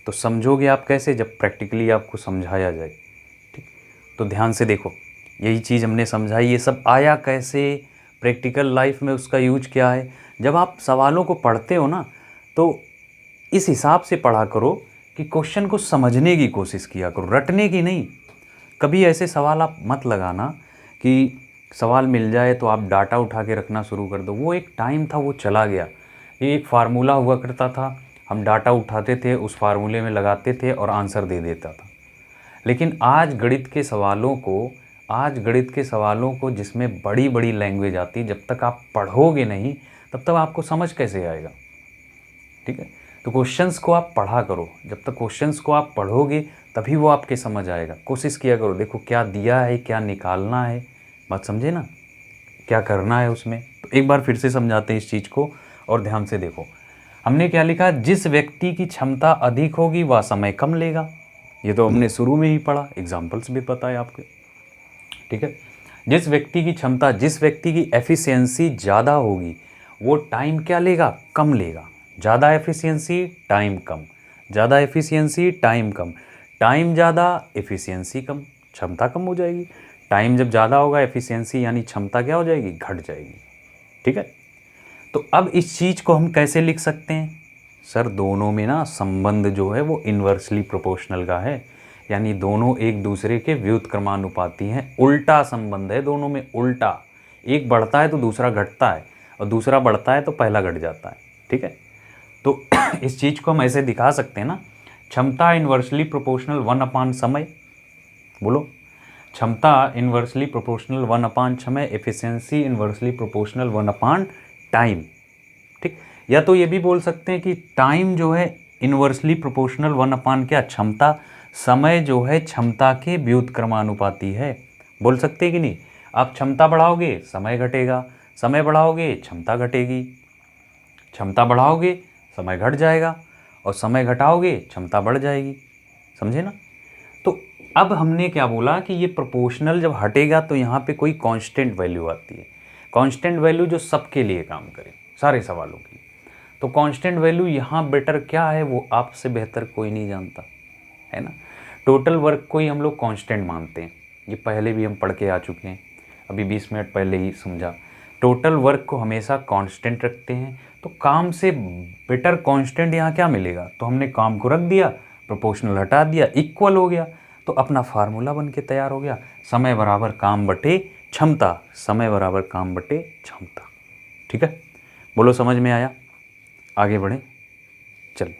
तो समझोगे आप कैसे, जब प्रैक्टिकली आपको समझाया जाए, ठीक। तो ध्यान से देखो, यही चीज़ हमने समझाई, ये सब आया कैसे, प्रैक्टिकल लाइफ में उसका यूज क्या है। जब आप सवालों को पढ़ते हो ना, तो इस हिसाब से पढ़ा करो कि क्वेश्चन को समझने की कोशिश किया करो, रटने की नहीं। कभी ऐसे सवाल आप मत लगाना कि सवाल मिल जाए तो आप डाटा उठा के रखना शुरू कर दो। वो एक टाइम था, वो चला गया। ये एक फार्मूला हुआ करता था, हम डाटा उठाते थे, उस फार्मूले में लगाते थे और आंसर दे देता था। लेकिन आज गणित के सवालों को जिसमें बड़ी बड़ी लैंग्वेज आती है, जब तक आप पढ़ोगे नहीं तब तक आपको समझ कैसे आएगा, ठीक है। तो क्वेश्चंस को आप पढ़ा करो, जब तक क्वेश्चंस को आप पढ़ोगे तभी वो आपके समझ आएगा। कोशिश किया करो, देखो क्या दिया है, क्या निकालना है, बात समझे ना, क्या करना है उसमें। तो एक बार फिर से समझाते हैं इस चीज़ को, और ध्यान से देखो। हमने क्या लिखा, जिस व्यक्ति की क्षमता अधिक होगी वह समय कम लेगा। ये तो हमने शुरू में ही पढ़ा, एग्जाम्पल्स भी पता है आपके, ठीक है। जिस व्यक्ति की एफिशिएंसी ज़्यादा होगी वो टाइम क्या लेगा, कम लेगा। ज़्यादा एफिशिएंसी, टाइम कम, ज़्यादा एफिशिएंसी, टाइम कम, टाइम ज़्यादा, एफिशिएंसी कम, क्षमता कम हो जाएगी। टाइम जब ज़्यादा होगा, एफिशिएंसी यानी क्षमता क्या हो जाएगी, घट जाएगी, ठीक है। तो अब इस चीज़ को हम कैसे लिख सकते हैं सर, दोनों में ना संबंध जो है वो इन्वर्सली प्रोपोर्शनल का है, यानी दोनों एक दूसरे के व्युत्क्रमानुपाती हैं। उल्टा संबंध है दोनों में, उल्टा। एक बढ़ता है तो दूसरा घटता है, और दूसरा बढ़ता है तो पहला घट जाता है, ठीक है। तो इस चीज़ को हम ऐसे दिखा सकते हैं ना, क्षमता इन्वर्सली प्रोपोर्शनल 1/, समय, बोलो, क्षमता इन्वर्सली प्रोपोर्शनल 1/, समय, एफिशिएंसी इन्वर्सली प्रोपोर्शनल 1/, टाइम, ठीक। या तो ये भी बोल सकते हैं कि टाइम जो है इन्वर्सली प्रोपोर्शनल 1/, क्या, क्षमता, समय जो है क्षमता के व्युत्क्रमानुपाती है। बोल सकते हैं कि नहीं। आप क्षमता बढ़ाओगे समय घटेगा, समय बढ़ाओगे क्षमता घटेगी, क्षमता बढ़ाओगे समय घट जाएगा, और समय घटाओगे क्षमता बढ़ जाएगी, समझे ना। तो अब हमने क्या बोला कि ये प्रोपोर्शनल जब हटेगा तो यहाँ पे कोई कांस्टेंट वैल्यू आती है, कांस्टेंट वैल्यू जो सबके लिए काम करे, सारे सवालों की। तो कांस्टेंट वैल्यू यहाँ बेटर क्या है, वो आपसे बेहतर कोई नहीं जानता, है ना। टोटल वर्क को ही हम लोग कांस्टेंट मानते हैं, ये पहले भी हम पढ़ के आ चुके हैं, अभी 20 मिनट पहले ही समझा। टोटल वर्क को हमेशा कांस्टेंट रखते हैं, तो काम से बेटर कांस्टेंट यहाँ क्या मिलेगा, तो हमने काम को रख दिया, प्रोपोर्शनल हटा दिया, इक्वल हो गया, तो अपना फार्मूला बन के तैयार हो गया, समय बराबर काम बटे क्षमता, समय बराबर काम बटे क्षमता, ठीक है। बोलो समझ में आया, आगे बढ़ें, चलिए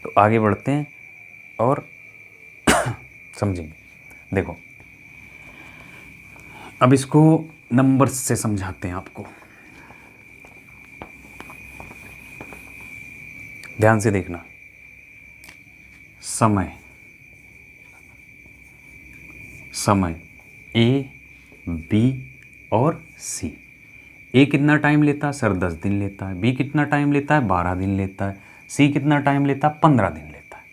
तो आगे बढ़ते हैं और समझेंगे। देखो अब इसको नंबर्स से समझाते हैं आपको, ध्यान से देखना। समय, समय ए, बी और सी। ए कितना टाइम लेता है सर, 10 दिन लेता है। बी कितना टाइम लेता है, 12 दिन लेता है। सी कितना टाइम लेता है, 15 दिन लेता है।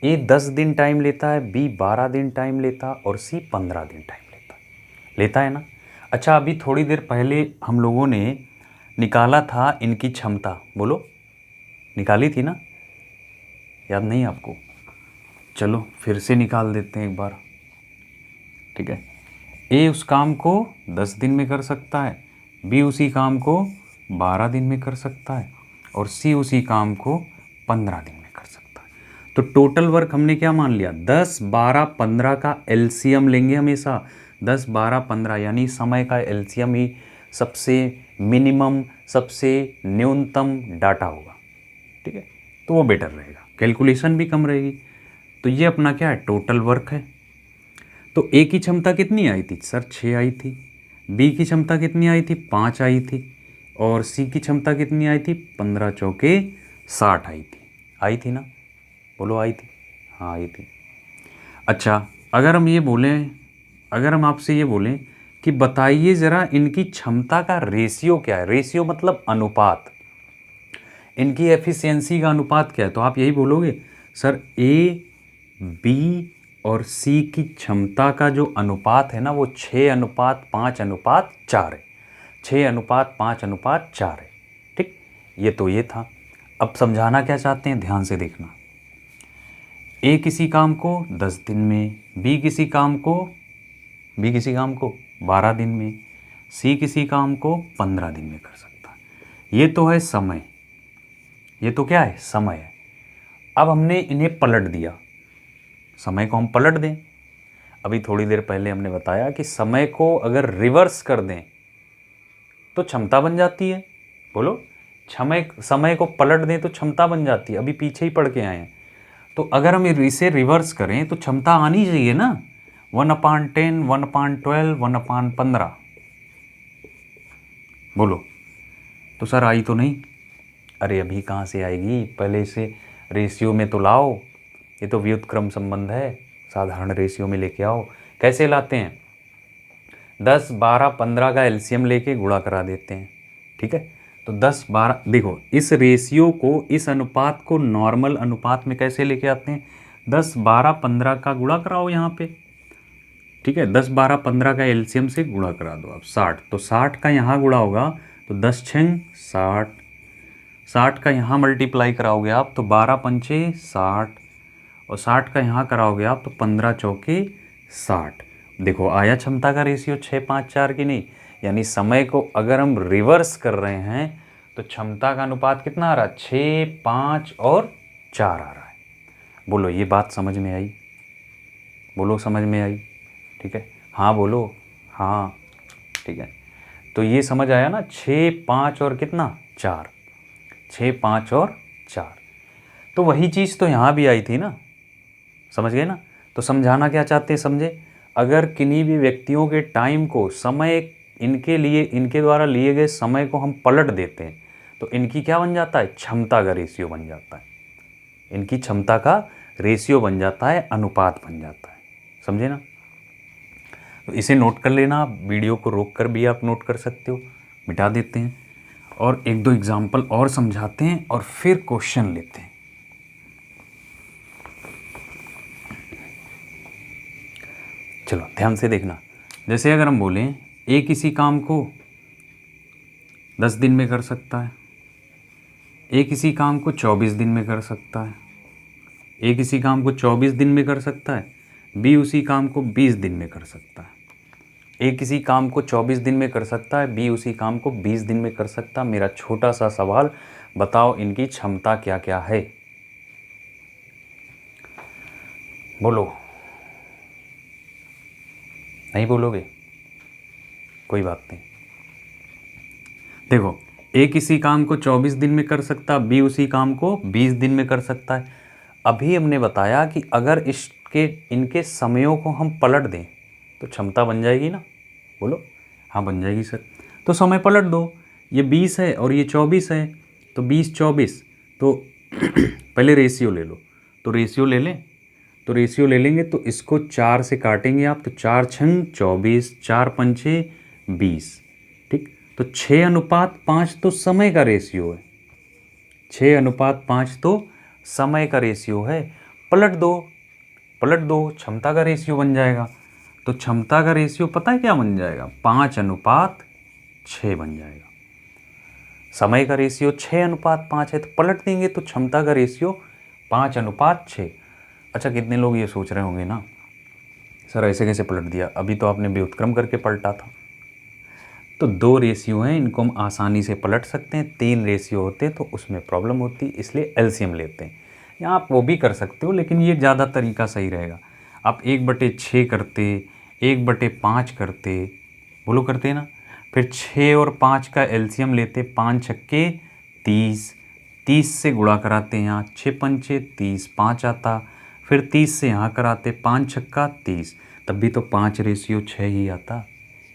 ए 10 दिन टाइम लेता है, बी 12 दिन टाइम लेता है, और सी 15 दिन टाइम लेता है ना। अच्छा, अभी थोड़ी देर पहले हम लोगों ने निकाला था इनकी क्षमता, बोलो, निकाली थी ना, याद नहीं आपको, चलो फिर से निकाल देते हैं एक बार, ठीक है। ए उस काम को 10 दिन में कर सकता है, बी उसी काम को 12 दिन में कर सकता है और सी उसी काम को 15 दिन में कर सकता है। तो टोटल वर्क हमने क्या मान लिया, 10, 12, 15 का एलसीएम लेंगे हमेशा। 10, 12, 15 यानी समय का एलसीएम ही सबसे मिनिमम, सबसे न्यूनतम डाटा होगा, ठीक है। तो वो बेटर रहेगा, कैलकुलेशन भी कम रहेगी। तो ये अपना क्या है, टोटल वर्क है। तो ए की क्षमता कितनी आई थी सर, 6 आई थी। बी की क्षमता कितनी आई थी, 5 आई थी। और सी की क्षमता कितनी आई थी, 15 चौके 60 आई थी। आई थी ना, बोलो आई थी, हाँ आई थी। अच्छा, अगर हम ये बोलें, अगर हम आपसे ये बोलें कि बताइए ज़रा इनकी क्षमता का रेशियो क्या है, रेशियो मतलब अनुपात, इनकी एफिशिएंसी का अनुपात क्या है, तो आप यही बोलोगे सर ए, बी और सी की क्षमता का जो अनुपात है ना वो 6:5:4 है। 6:5:4 है, ठीक। ये तो ये था। अब समझाना क्या चाहते हैं, ध्यान से देखना। ए किसी काम को 10 दिन में, बी किसी काम को 12 दिन में, सी किसी काम को 15 दिन में कर सकता है। ये तो है समय, ये तो क्या है, समय है। अब हमने इन्हें पलट दिया, समय को हम पलट दें। अभी थोड़ी देर पहले हमने बताया कि समय को अगर रिवर्स कर दें तो क्षमता बन जाती है। बोलो, समय को पलट दें तो क्षमता बन जाती है, अभी पीछे ही पढ़ के आए हैं। तो अगर हम इसे रिवर्स करें तो क्षमता आनी चाहिए ना, 1/10, 1/12, 1/15। बोलो, तो सर आई तो नहीं। अरे अभी कहाँ से आएगी, पहले इसे रेशियो में तो लाओ, ये तो व्युत्क्रम संबंध है, साधारण रेशियो में लेके आओ। कैसे लाते हैं, 10, 12, 15 का एलसीएम लेके गुणा करा देते हैं, ठीक है। तो 10, 12, देखो इस रेशियो को, इस अनुपात को नॉर्मल अनुपात में कैसे लेके आते हैं, 10, 12, 15 का गुणा कराओ यहाँ पे, ठीक है। 10, 12, 15 का एलसीएम से गुणा करा दो आप 60, तो 60 का यहाँ गुणा होगा तो 10 6 60, 60 का यहाँ मल्टीप्लाई कराओगे आप तो 12 पंचे 60, और 60 का यहाँ कराओगे आप तो 15 चौके 60। देखो आया क्षमता का रेशियो 6:5:4 की नहीं, यानी समय को अगर हम रिवर्स कर रहे हैं तो क्षमता का अनुपात कितना आ रहा है, 6, 5 और 4 आ रहा है। बोलो ये बात समझ में आई, बोलो समझ में आई, ठीक है, हाँ बोलो, हाँ ठीक है। तो ये समझ आया ना, 6, 5 और कितना 4, 6, 5 और 4। तो वही चीज़ तो यहाँ भी आई थी ना, समझ गए ना। तो समझाना क्या चाहते हैं, समझे। अगर किन्हीं भी व्यक्तियों के टाइम को, समय, इनके लिए, इनके द्वारा लिए गए समय को हम पलट देते हैं तो इनकी क्या बन जाता है, क्षमता का रेशियो बन जाता है, इनकी क्षमता का रेशियो बन जाता है, अनुपात बन जाता है, समझे ना। तो इसे नोट कर लेना, आप वीडियो को रोक कर भी आप नोट कर सकते हो। मिटा देते हैं और एक दो एग्जाम्पल और समझाते हैं और फिर क्वेश्चन लेते हैं। चलो ध्यान से देखना। जैसे अगर हम बोलें ए किसी काम को 10 दिन में कर सकता है, ए किसी काम को 24 दिन में कर सकता है, ए किसी काम को 24 दिन में कर सकता है, बी उसी काम को 20 दिन में कर सकता है। ए किसी काम को 24 दिन में कर सकता है, बी उसी काम को 20 दिन में कर सकता है। मेरा छोटा सा सवाल, बताओ इनकी क्षमता क्या क्या है, बोलो। नहीं बोलोगे, कोई बात नहीं। देखो ए किसी काम को 24 दिन में कर सकता, बी उसी काम को 20 दिन में कर सकता है। अभी हमने बताया कि अगर इनके समयों को हम पलट दें तो क्षमता बन जाएगी ना, बोलो हाँ बन जाएगी सर। तो समय पलट दो, ये 20 है और ये 24 है, तो 20 24, तो पहले रेशियो ले लो, तो रेशियो ले लें, तो रेशियो ले लेंगे तो इसको 4 से काटेंगे आप, तो 4 छंग 24, 4 पंचे 20, ठीक। तो 6:5 तो समय का रेशियो है, 6:5 तो समय का रेशियो है। पलट दो, पलट दो, क्षमता का रेशियो बन जाएगा। तो क्षमता का रेशियो पता है क्या बन जाएगा, 5:6 बन जाएगा। समय का रेशियो 6:5 है, तो पलट देंगे तो क्षमता का रेशियो 5:6। अच्छा, कितने लोग ये सोच रहे होंगे ना, सर ऐसे कैसे पलट दिया, अभी तो आपने व्युत्क्रम करके पलटा था। तो 2 रेशियो हैं, इनको हम आसानी से पलट सकते हैं। 3 रेशियो होते तो उसमें प्रॉब्लम होती, इसलिए एलसीएम लेते हैं। या आप वो भी कर सकते हो, लेकिन ये ज़्यादा तरीका सही रहेगा। आप 1/6 करते, 1/5 करते, बोलो करते ना, फिर 6 और 5 का एलसीएम लेते, 5 छक्के 30, 30 से गुणा कराते यहाँ, 6 पंचे 30, 5 आता, फिर 30 से यहाँ कराते, 5 छक्का 30, तब भी तो 5/6 ही आता।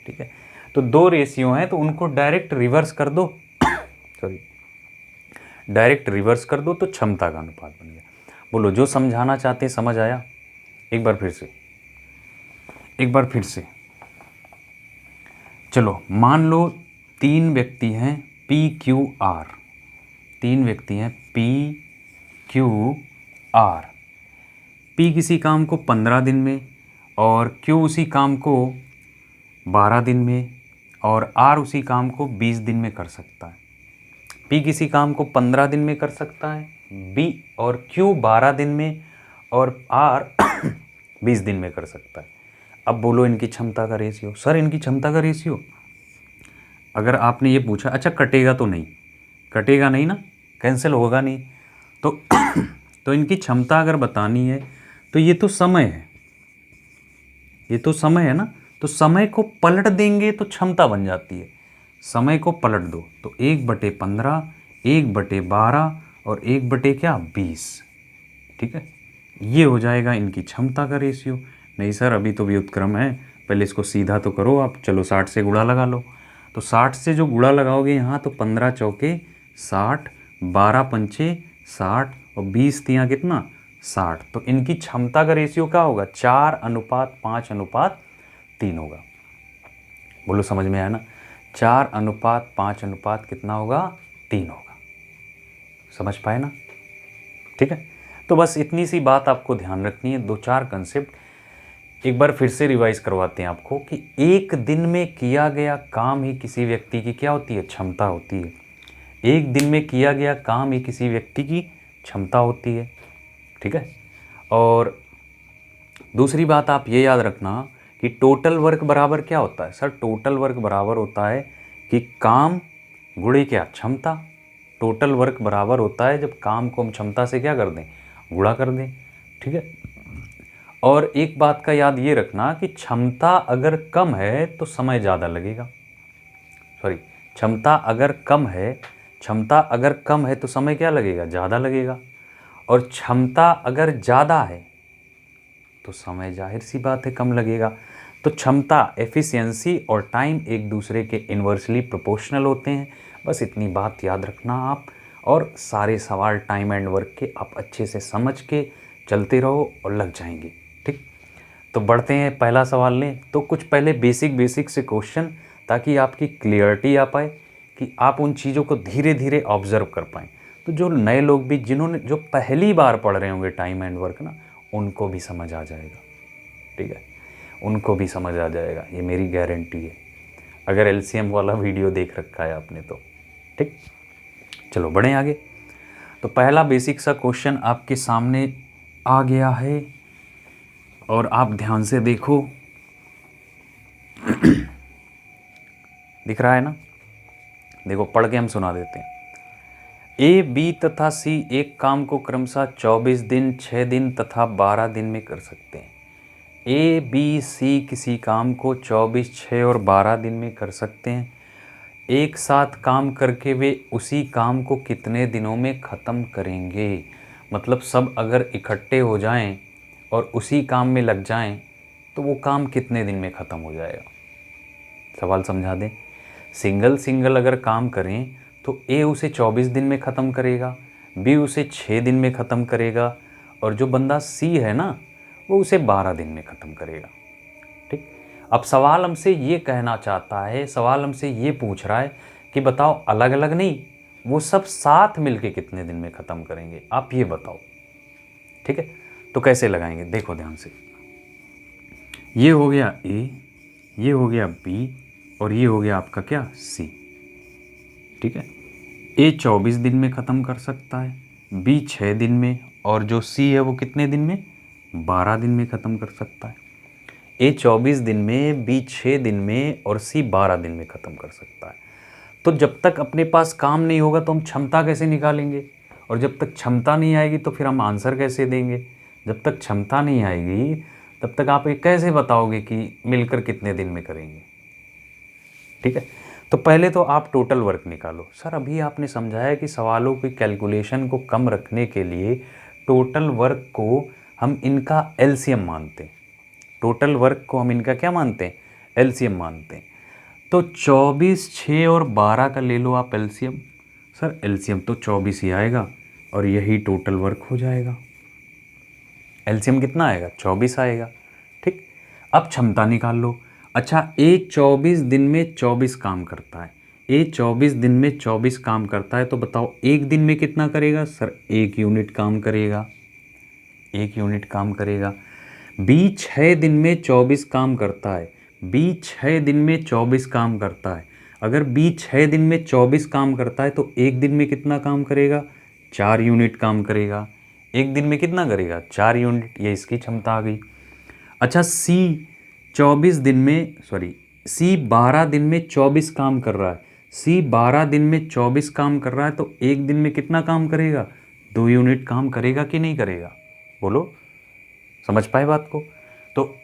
ठीक है, तो 2 रेशियो हैं तो उनको डायरेक्ट रिवर्स कर दो सॉरी, डायरेक्ट रिवर्स कर दो तो क्षमता का अनुपात बन गया। बोलो, जो समझाना चाहते हैं समझ आया? एक बार फिर से चलो, मान लो 3 व्यक्ति हैं PQR, 3 व्यक्ति हैं PQR। P किसी काम को 15 दिन में और Q उसी काम को 12 दिन में और R उसी काम को 20 दिन में कर सकता है। P किसी काम को 15 दिन में कर सकता है, B और Q 12 दिन में और R 20 दिन में कर सकता है। अब बोलो इनकी क्षमता का रेशियो। सर इनकी क्षमता का रेशियो, अगर आपने ये पूछा, अच्छा कटेगा तो नहीं, कटेगा नहीं ना, कैंसिल होगा नहीं, तो तो इनकी क्षमता अगर बतानी है तो ये तो समय है, ये तो समय है ना, तो समय को पलट देंगे तो क्षमता बन जाती है। समय को पलट दो तो 1/15, 1/12 और 1/20। ठीक है, ये हो जाएगा इनकी क्षमता का रेशियो। नहीं सर अभी तो व्युत्क्रम है, पहले इसको सीधा तो करो आप। चलो 60 से गुणा लगा लो, तो 60 से जो गुणा लगाओगे यहाँ तो 15 चौके 60, 12 पंचे 60 और 20 तियाँ कितना 60। तो इनकी क्षमता का रेशियो क्या होगा? 4:5:3 होगा। बोलो समझ में आया ना? 4:5 कितना होगा? 3 होगा। समझ पाए ना? ठीक है, तो बस इतनी सी बात आपको ध्यान रखनी है। 2-4 कंसेप्ट एक बार फिर से रिवाइज करवाते हैं आपको कि एक दिन में किया गया काम ही किसी व्यक्ति की क्या होती है? क्षमता होती है। एक दिन में किया गया काम ही किसी व्यक्ति की क्षमता होती है। ठीक है, और दूसरी बात आप ये याद रखना कि टोटल वर्क बराबर क्या होता है? सर टोटल वर्क बराबर होता है कि काम गुणे क्या? क्षमता। टोटल वर्क बराबर होता है जब काम को हम क्षमता से क्या कर दें? गुणा कर दें। ठीक है, और एक बात का याद ये रखना कि क्षमता अगर कम है तो समय ज़्यादा लगेगा। सॉरी, क्षमता अगर कम है तो समय क्या लगेगा? ज़्यादा लगेगा। और क्षमता अगर ज़्यादा है तो समय जाहिर सी बात है कम लगेगा। तो क्षमता, एफिशिएंसी और टाइम एक दूसरे के इन्वर्सली प्रोपोर्शनल होते हैं। बस इतनी बात याद रखना आप, और सारे सवाल टाइम एंड वर्क के आप अच्छे से समझ के चलते रहो और लग जाएंगे। ठीक, तो बढ़ते हैं, पहला सवाल लें। तो कुछ पहले बेसिक से क्वेश्चन, ताकि आपकी क्लियरिटी आ पाए कि आप उन चीज़ों को धीरे धीरे ऑब्जर्व कर पाएँ। तो जो नए लोग भी, जो पहली बार पढ़ रहे होंगे टाइम एंड वर्क ना, उनको भी समझ आ जाएगा। ठीक है, उनको भी समझ आ जाएगा, ये मेरी गारंटी है, अगर एलसीएम वाला वीडियो देख रखा है आपने तो। ठीक, चलो बढ़ें आगे। तो पहला बेसिक सा क्वेश्चन आपके सामने आ गया है और आप ध्यान से देखो। दिख रहा है ना? देखो पढ़ के हम सुना देते हैं। ए, बी तथा सी एक काम को क्रमशः 24 दिन, 6 दिन तथा 12 दिन में कर सकते हैं। ए, बी, सी किसी काम को 24, 6 और 12 दिन में कर सकते हैं। एक साथ काम करके वे उसी काम को कितने दिनों में ख़त्म करेंगे? मतलब सब अगर इकट्ठे हो जाएं और उसी काम में लग जाएं तो वो काम कितने दिन में ख़त्म हो जाएगा? सवाल समझा दें। सिंगल अगर काम करें तो ए उसे 24 दिन में ख़त्म करेगा, बी उसे 6 दिन में ख़त्म करेगा, और जो बंदा सी है ना, वो उसे 12 दिन में ख़त्म करेगा। ठीक, अब सवाल हमसे ये कहना चाहता है, सवाल हमसे ये पूछ रहा है कि बताओ अलग अलग नहीं, वो सब साथ मिलके कितने दिन में ख़त्म करेंगे, आप ये बताओ। ठीक है, तो कैसे लगाएंगे? देखो ध्यान से। ये हो गया ए, ये हो गया बी, और ये हो गया आपका क्या? सी। ठीक है, ए 24 दिन में ख़त्म कर सकता है, बी 6 दिन में, और जो सी है वो कितने दिन में? 12 दिन में ख़त्म कर सकता है। ए 24 दिन में, बी 6 दिन में और सी 12 दिन में ख़त्म कर सकता है। तो जब तक अपने पास काम नहीं होगा तो हम क्षमता कैसे निकालेंगे, और जब तक क्षमता नहीं आएगी तो फिर हम आंसर कैसे देंगे। जब तक क्षमता नहीं आएगी तब तक आप ये कैसे बताओगे कि मिलकर कितने दिन में करेंगे। ठीक है, तो पहले तो आप टोटल वर्क निकालो। सर अभी आपने समझाया कि सवालों की कैलकुलेशन को कम रखने के लिए टोटल वर्क को हम इनका एलसीएम मानते हैं। टोटल वर्क को हम इनका क्या मानते हैं, एलसीएम मानते हैं। तो 24, 6 और 12 का ले लो आप एलसीएम। सर एलसीएम तो 24 ही आएगा और यही टोटल वर्क हो जाएगा। एलसीएम कितना आएगा, 24 आएगा। ठीक, अब क्षमता निकाल लो। अच्छा, ए 24 दिन में 24 काम करता है, ए 24 दिन में 24 काम करता है, तो बताओ एक दिन में कितना करेगा। सर 1 यूनिट काम करेगा, 1 यूनिट काम करेगा। बी 6 दिन में 24 काम करता है, बी 6 दिन में 24 काम करता है। अगर बी 6 दिन में 24 काम करता है तो एक दिन में कितना काम करेगा, 4 यूनिट काम करेगा। एक दिन में कितना करेगा, 4 यूनिट, ये इसकी क्षमता आ गई। अच्छा, सी 12 दिन में 24 काम कर रहा है, सी 12 दिन में 24 काम कर रहा है, तो एक दिन में कितना काम करेगा, 2 यूनिट काम करेगा कि नहीं करेगा, बोलो, समझ पाए बात को। तो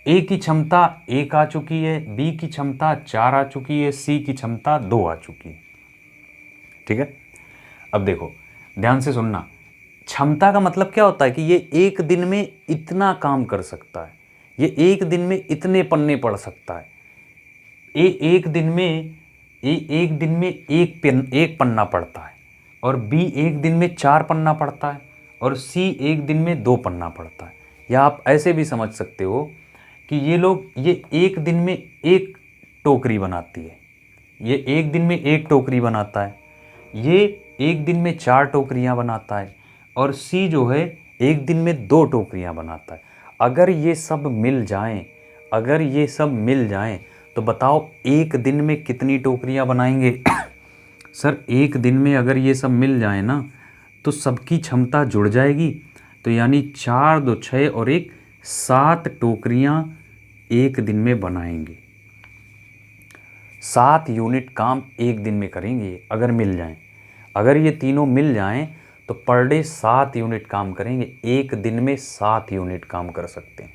ए की क्षमता 1 आ चुकी है, बी की क्षमता 4 आ चुकी है, सी की क्षमता 2 आ चुकी है। ठीक है, अब देखो ध्यान से सुनना, क्षमता का मतलब क्या होता है कि ये एक दिन में इतना काम कर सकता है, ये एक दिन में इतने पन्ने पढ़ सकता है। एक दिन में एक पन्ना पढ़ता है, और बी एक दिन में 4 पन्ना पढ़ता है, और सी एक दिन में 2 पन्ना पढ़ता है। या आप ऐसे भी समझ सकते हो कि ये एक दिन में एक टोकरी बनाती है, ये एक दिन में एक टोकरी बनाता है, ये एक दिन में 4 टोकरियां बनाता है, और सी जो है एक दिन में 2 टोकरियां बनाता है। अगर ये सब मिल जाएं तो बताओ एक दिन में कितनी टोकरियां बनाएंगे। सर एक दिन में अगर ये सब मिल जाए ना तो सबकी क्षमता जुड़ जाएगी, तो यानी 4, 2, 6 और 1, 7 टोकरियां एक दिन में बनाएंगे। 7 यूनिट काम एक दिन में करेंगे अगर मिल जाएं। अगर ये तीनों मिल जाएं तो पर डे 7 यूनिट काम करेंगे, एक दिन में 7 यूनिट काम कर सकते हैं।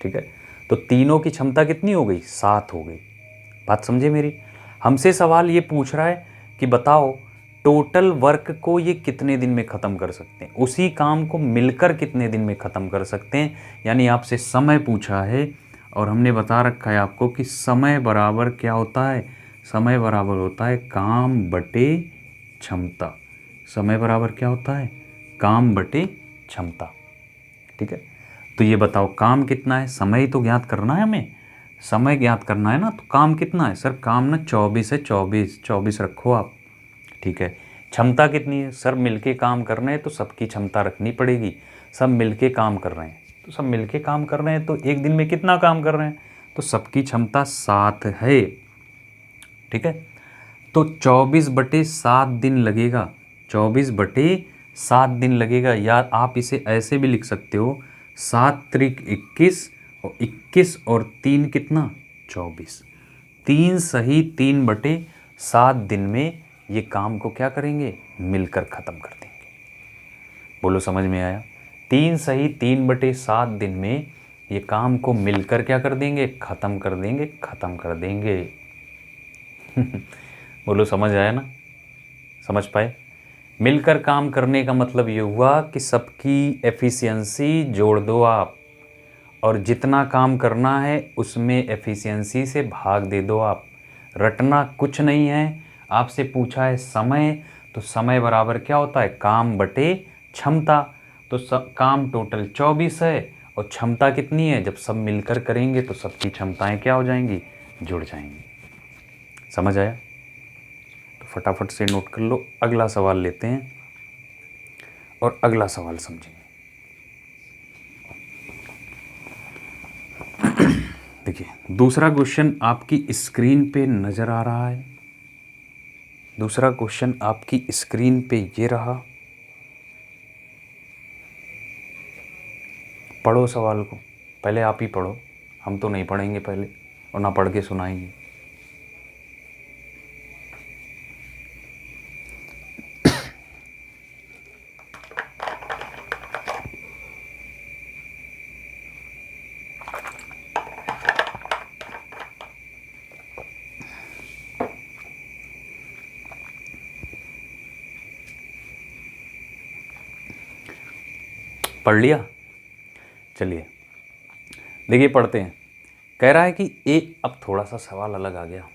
ठीक है, तो तीनों की क्षमता कितनी हो गई, 7 हो गई। बात समझे मेरी। हमसे सवाल ये पूछ रहा है कि बताओ टोटल वर्क को ये कितने दिन में ख़त्म कर सकते हैं, उसी काम को मिलकर कितने दिन में ख़त्म कर सकते हैं। यानी आपसे समय पूछा है और हमने बता रखा है आपको कि समय बराबर क्या होता है, समय बराबर होता है काम बटे क्षमता। समय बराबर क्या होता है, काम बटे क्षमता। ठीक है, तो ये बताओ काम कितना है, समय तो ज्ञात करना है हमें, समय ज्ञात करना है ना। तो काम कितना है, सर काम ना 24 है, 24 रखो आप। ठीक है, क्षमता कितनी है, सर मिलके काम कर रहे हैं तो सबकी क्षमता रखनी पड़ेगी। सब मिलके काम कर रहे हैं तो सब मिलके काम कर रहे हैं, तो एक दिन में कितना काम कर रहे हैं, तो सबकी क्षमता 7 है। ठीक है, तो 24/7 दिन लगेगा, 24/7 दिन लगेगा। या आप इसे ऐसे भी लिख सकते हो, 7 त्रिक 21 और 21 और 3 कितना, 24। 3 सही 3/7 दिन में ये काम को क्या करेंगे, मिलकर ख़त्म कर देंगे। बोलो समझ में आया। 3 सही 3/7 दिन में ये काम को मिलकर क्या कर देंगे, ख़त्म कर देंगे, ख़त्म कर देंगे। बोलो समझ आया ना, समझ पाए। मिलकर काम करने का मतलब ये हुआ कि सबकी एफिशिएंसी जोड़ दो आप, और जितना काम करना है उसमें एफिशिएंसी से भाग दे दो आप। रटना कुछ नहीं है। आपसे पूछा है समय, तो समय बराबर क्या होता है, काम बटे क्षमता। तो काम टोटल 24 है और क्षमता कितनी है, जब सब मिलकर करेंगे तो सबकी क्षमताएं क्या हो जाएंगी, जुड़ जाएंगी। समझ आया, तो फटाफट से नोट कर लो। अगला सवाल लेते हैं और अगला सवाल समझेंगे। देखिए दूसरा क्वेश्चन आपकी स्क्रीन पे नज़र आ रहा है। दूसरा क्वेश्चन आपकी स्क्रीन पे ये रहा, पढ़ो सवाल को। पहले आप ही पढ़ो, हम तो नहीं पढ़ेंगे पहले और ना पढ़ के सुनाएंगे। पढ़ लिया? चलिए देखिए पढ़ते हैं। कह रहा है कि अब थोड़ा सा सवाल अलग आ गया।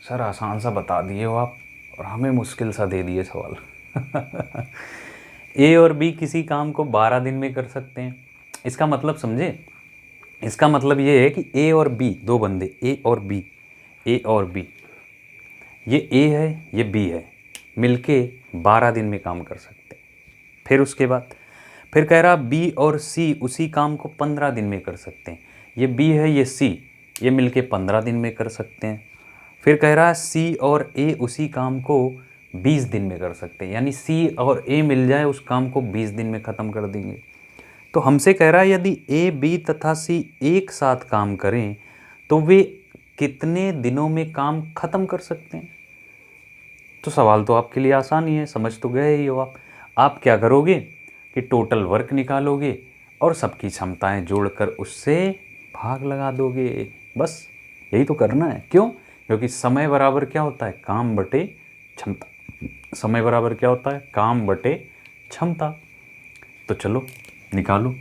सर आसान सा बता दिए हो आप और हमें मुश्किल सा दे दिए सवाल। ए और बी किसी काम को 12 दिन में कर सकते हैं। इसका मतलब समझे? इसका मतलब ये है कि ए और बी, दो बंदे ए और बी, ए और बी, ये ए है ये बी है, मिलके 12 दिन में काम कर सकते हैं। फिर उसके बाद फिर कह रहा बी और सी उसी काम को 15 दिन में कर सकते हैं। ये बी है ये सी, ये मिलके 15 दिन में कर सकते हैं। फिर कह रहा है सी और ए उसी काम को 20 दिन में कर सकते हैं, यानी सी और ए मिल जाए उस काम को 20 दिन में ख़त्म कर देंगे। तो हमसे कह रहा है यदि ए बी तथा सी एक साथ काम करें तो वे कितने दिनों में काम ख़त्म कर सकते हैं। तो सवाल तो आपके लिए आसान ही है, समझ तो गए ही हो आप क्या करोगे कि टोटल वर्क निकालोगे और सबकी क्षमताएं जोड़कर उससे भाग लगा दोगे। बस यही तो करना है। क्यों? क्योंकि समय बराबर क्या होता है? काम बटे क्षमता। समय बराबर क्या होता है? काम बटे क्षमता। तो चलो निकालो।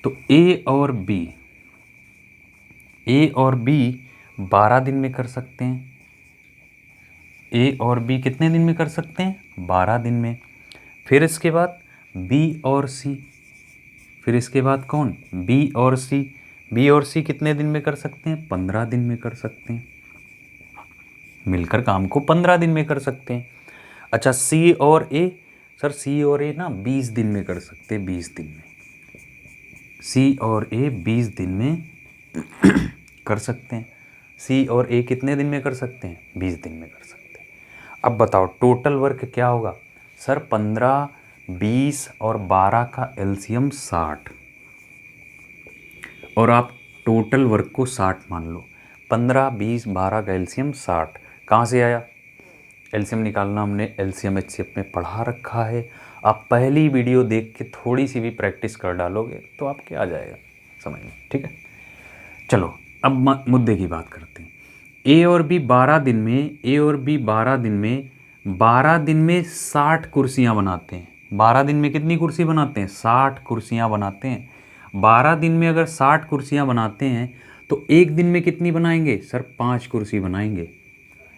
तो ए और बी 12 दिन में कर सकते हैं। ए और बी कितने दिन में कर सकते हैं? 12 दिन में। फिर इसके बाद बी और सी, फिर इसके बाद कौन? बी और सी। बी और सी कितने दिन में कर सकते हैं? 15 दिन में कर सकते हैं। मिलकर काम को 15 दिन में कर सकते हैं। अच्छा सी और ए, सर सी और ए ना 20 दिन में कर सकते हैं। 20 दिन में सी और ए 20 दिन में कर सकते हैं। सी और ए कितने दिन में कर सकते हैं? 20 दिन में कर सकते हैं। अब बताओ टोटल वर्क क्या होगा? सर 15, 20 और 12 का एलसीएम 60, और आप टोटल वर्क को 60 मान लो। 15, 20, 12 का एलसीएम 60 कहाँ से आया? एलसीएम निकालना हमने एलसीएम एचसीएफ में पढ़ा रखा है। आप पहली वीडियो देख के थोड़ी सी भी प्रैक्टिस कर डालोगे तो आपके आ जाएगा समझ में। ठीक है, चलो अब मुद्दे की बात करते हैं। ए और बी 12 दिन में 12 दिन में 60 कुर्सियाँ बनाते हैं। 12 दिन में कितनी कुर्सी बनाते हैं? 60 कुर्सियाँ बनाते हैं। 12 दिन में अगर 60 कुर्सियाँ बनाते हैं तो एक दिन में कितनी बनाएंगे? सर 5 कुर्सी बनाएंगे।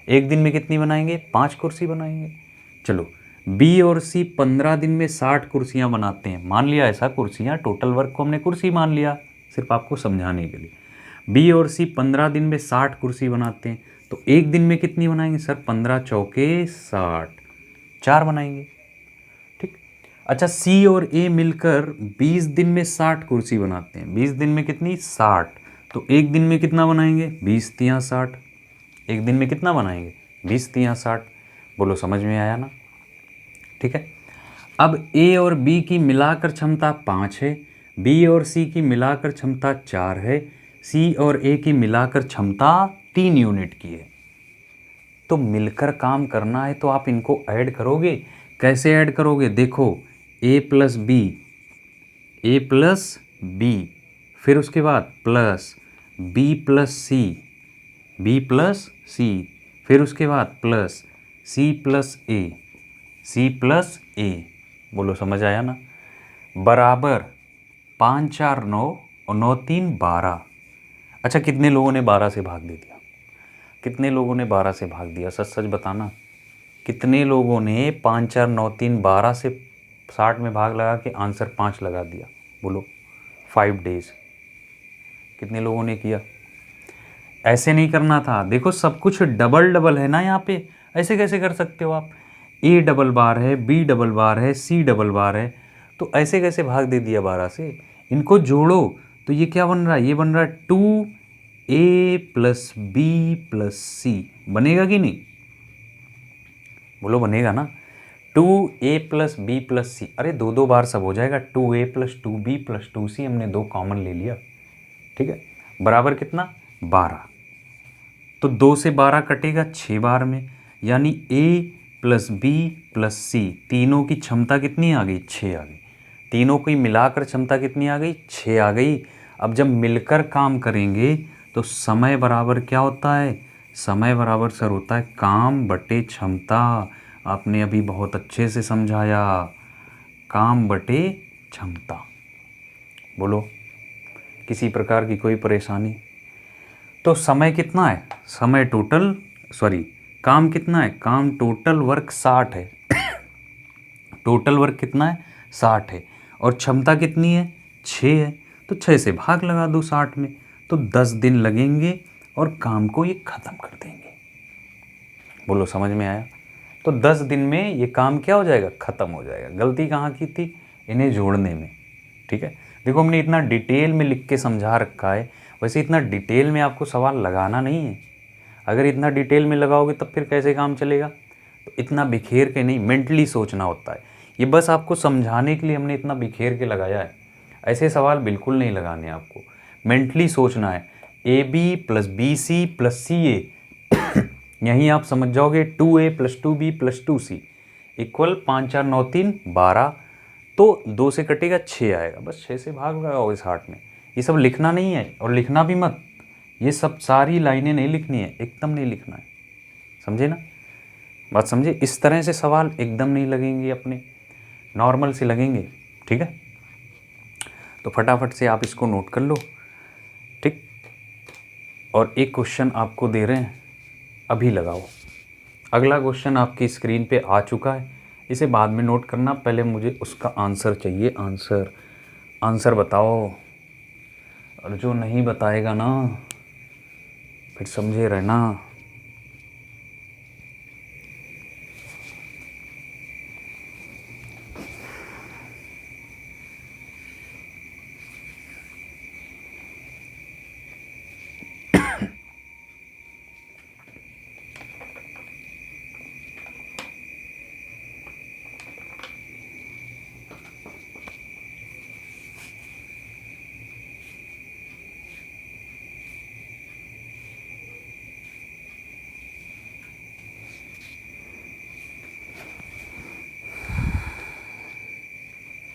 एक दिन में कितनी बनाएंगे? 5 कुर्सी बनाएंगे। चलो बी और सी 15 दिन में 60 कुर्सियाँ बनाते हैं। मान लिया ऐसा कुर्सियाँ, टोटल वर्क को हमने कुर्सी मान लिया सिर्फ आपको समझाने के लिए। बी और सी 15 दिन में 60 कुर्सी बनाते हैं तो एक दिन में कितनी बनाएंगे? सर 15 चौके 60, 4 बनाएंगे। ठीक। अच्छा सी और ए मिलकर 20 दिन में 60 कुर्सी बनाते हैं। 20 दिन में कितनी? 60। तो एक दिन में कितना बनाएंगे? 20 तियाँ 60। एक दिन में कितना बनाएंगे? 20 तियाँ 60। बोलो समझ में आया ना? ठीक है। अब ए और बी की मिलाकर क्षमता 5 है, बी और सी की मिलाकर क्षमता 4 है, सी और ए की मिलाकर क्षमता 3 यूनिट की है। तो मिलकर काम करना है तो आप इनको ऐड करोगे। कैसे ऐड करोगे? देखो ए प्लस बी, फिर उसके बाद प्लस बी प्लस सी, फिर उसके बाद प्लस सी प्लस ए। बोलो समझ आया ना? बराबर 5 4 9 और 9 3 12। अच्छा कितने लोगों ने 12 से भाग दे दिया? कितने लोगों ने 12 से भाग दिया? सच सच बताना। कितने लोगों ने 5 4 9 3 12 से 60 में भाग लगा के आंसर 5 लगा दिया? बोलो 5 डेज। कितने लोगों ने किया? ऐसे नहीं करना था। देखो सब कुछ डबल डबल है ना यहाँ पे, ऐसे कैसे कर सकते हो आप? ए डबल बार है, बी डबल बार है, सी डबल बार है, तो ऐसे कैसे भाग दे दिया 12 से? इनको जोड़ो तो ये क्या बन रहा है? ये बन रहा है 2a प्लस बी प्लस सी। बनेगा कि नहीं? बोलो बनेगा ना? 2a प्लस बी प्लस सी। अरे दो बार सब हो जाएगा। 2a plus 2b plus 2c, हमने 2 कॉमन ले लिया। ठीक है, बराबर कितना 12। तो 2 से 12 कटेगा 6 बार में, यानी A plus B plus C तीनों की क्षमता कितनी आ गई 6 आ गई। तीनों की मिलाकर क्षमता कितनी आ गई 6 आ गई। अब जब मिलकर काम करेंगे तो समय बराबर क्या होता है, समय बराबर सर होता है काम बटे क्षमता। आपने अभी बहुत अच्छे से समझाया, काम बटे क्षमता। बोलो किसी प्रकार की कोई परेशानी? तो समय कितना है, समय टोटल काम कितना है, काम टोटल वर्क 60 है टोटल वर्क कितना है 60 है, और क्षमता कितनी है 6 है। तो 6 से भाग लगा दो 60 में, तो 10 दिन लगेंगे और काम को ये ख़त्म कर देंगे। बोलो समझ में आया? तो 10 दिन में ये काम क्या हो जाएगा, ख़त्म हो जाएगा। गलती कहाँ की थी, इन्हें जोड़ने में। ठीक है, देखो हमने इतना डिटेल में लिख के समझा रखा है, वैसे इतना डिटेल में आपको सवाल लगाना नहीं है। अगर इतना डिटेल में लगाओगे तब फिर कैसे काम चलेगा? तो इतना बिखेर के नहीं, मेंटली सोचना होता है। ये बस आपको समझाने के लिए हमने इतना बिखेर के लगाया है। ऐसे सवाल बिल्कुल नहीं लगाने आपको, मेंटली सोचना है। AB plus BC plus CA यहीं आप समझ जाओगे 2A plus 2B plus 2C equal 5 4 9 3 12। तो 2 से कटेगा 6 आएगा, बस 6 से भाग लगाओगे 60 में। ये सब लिखना नहीं है, और लिखना भी मत। ये सब सारी लाइनें नहीं लिखनी है, एकदम नहीं लिखना है, समझे ना? बात समझे? इस तरह से सवाल एकदम नहीं लगेंगे अपने, नॉर्मल से लगेंगे। ठीक है, तो फटाफट से आप इसको नोट कर लो। ठीक, और एक क्वेश्चन आपको दे रहे हैं, अभी लगाओ। अगला क्वेश्चन आपकी स्क्रीन पे आ चुका है, इसे बाद में नोट करना, पहले मुझे उसका आंसर चाहिए। आंसर बताओ, और जो नहीं बताएगा ना फिर समझे रहना।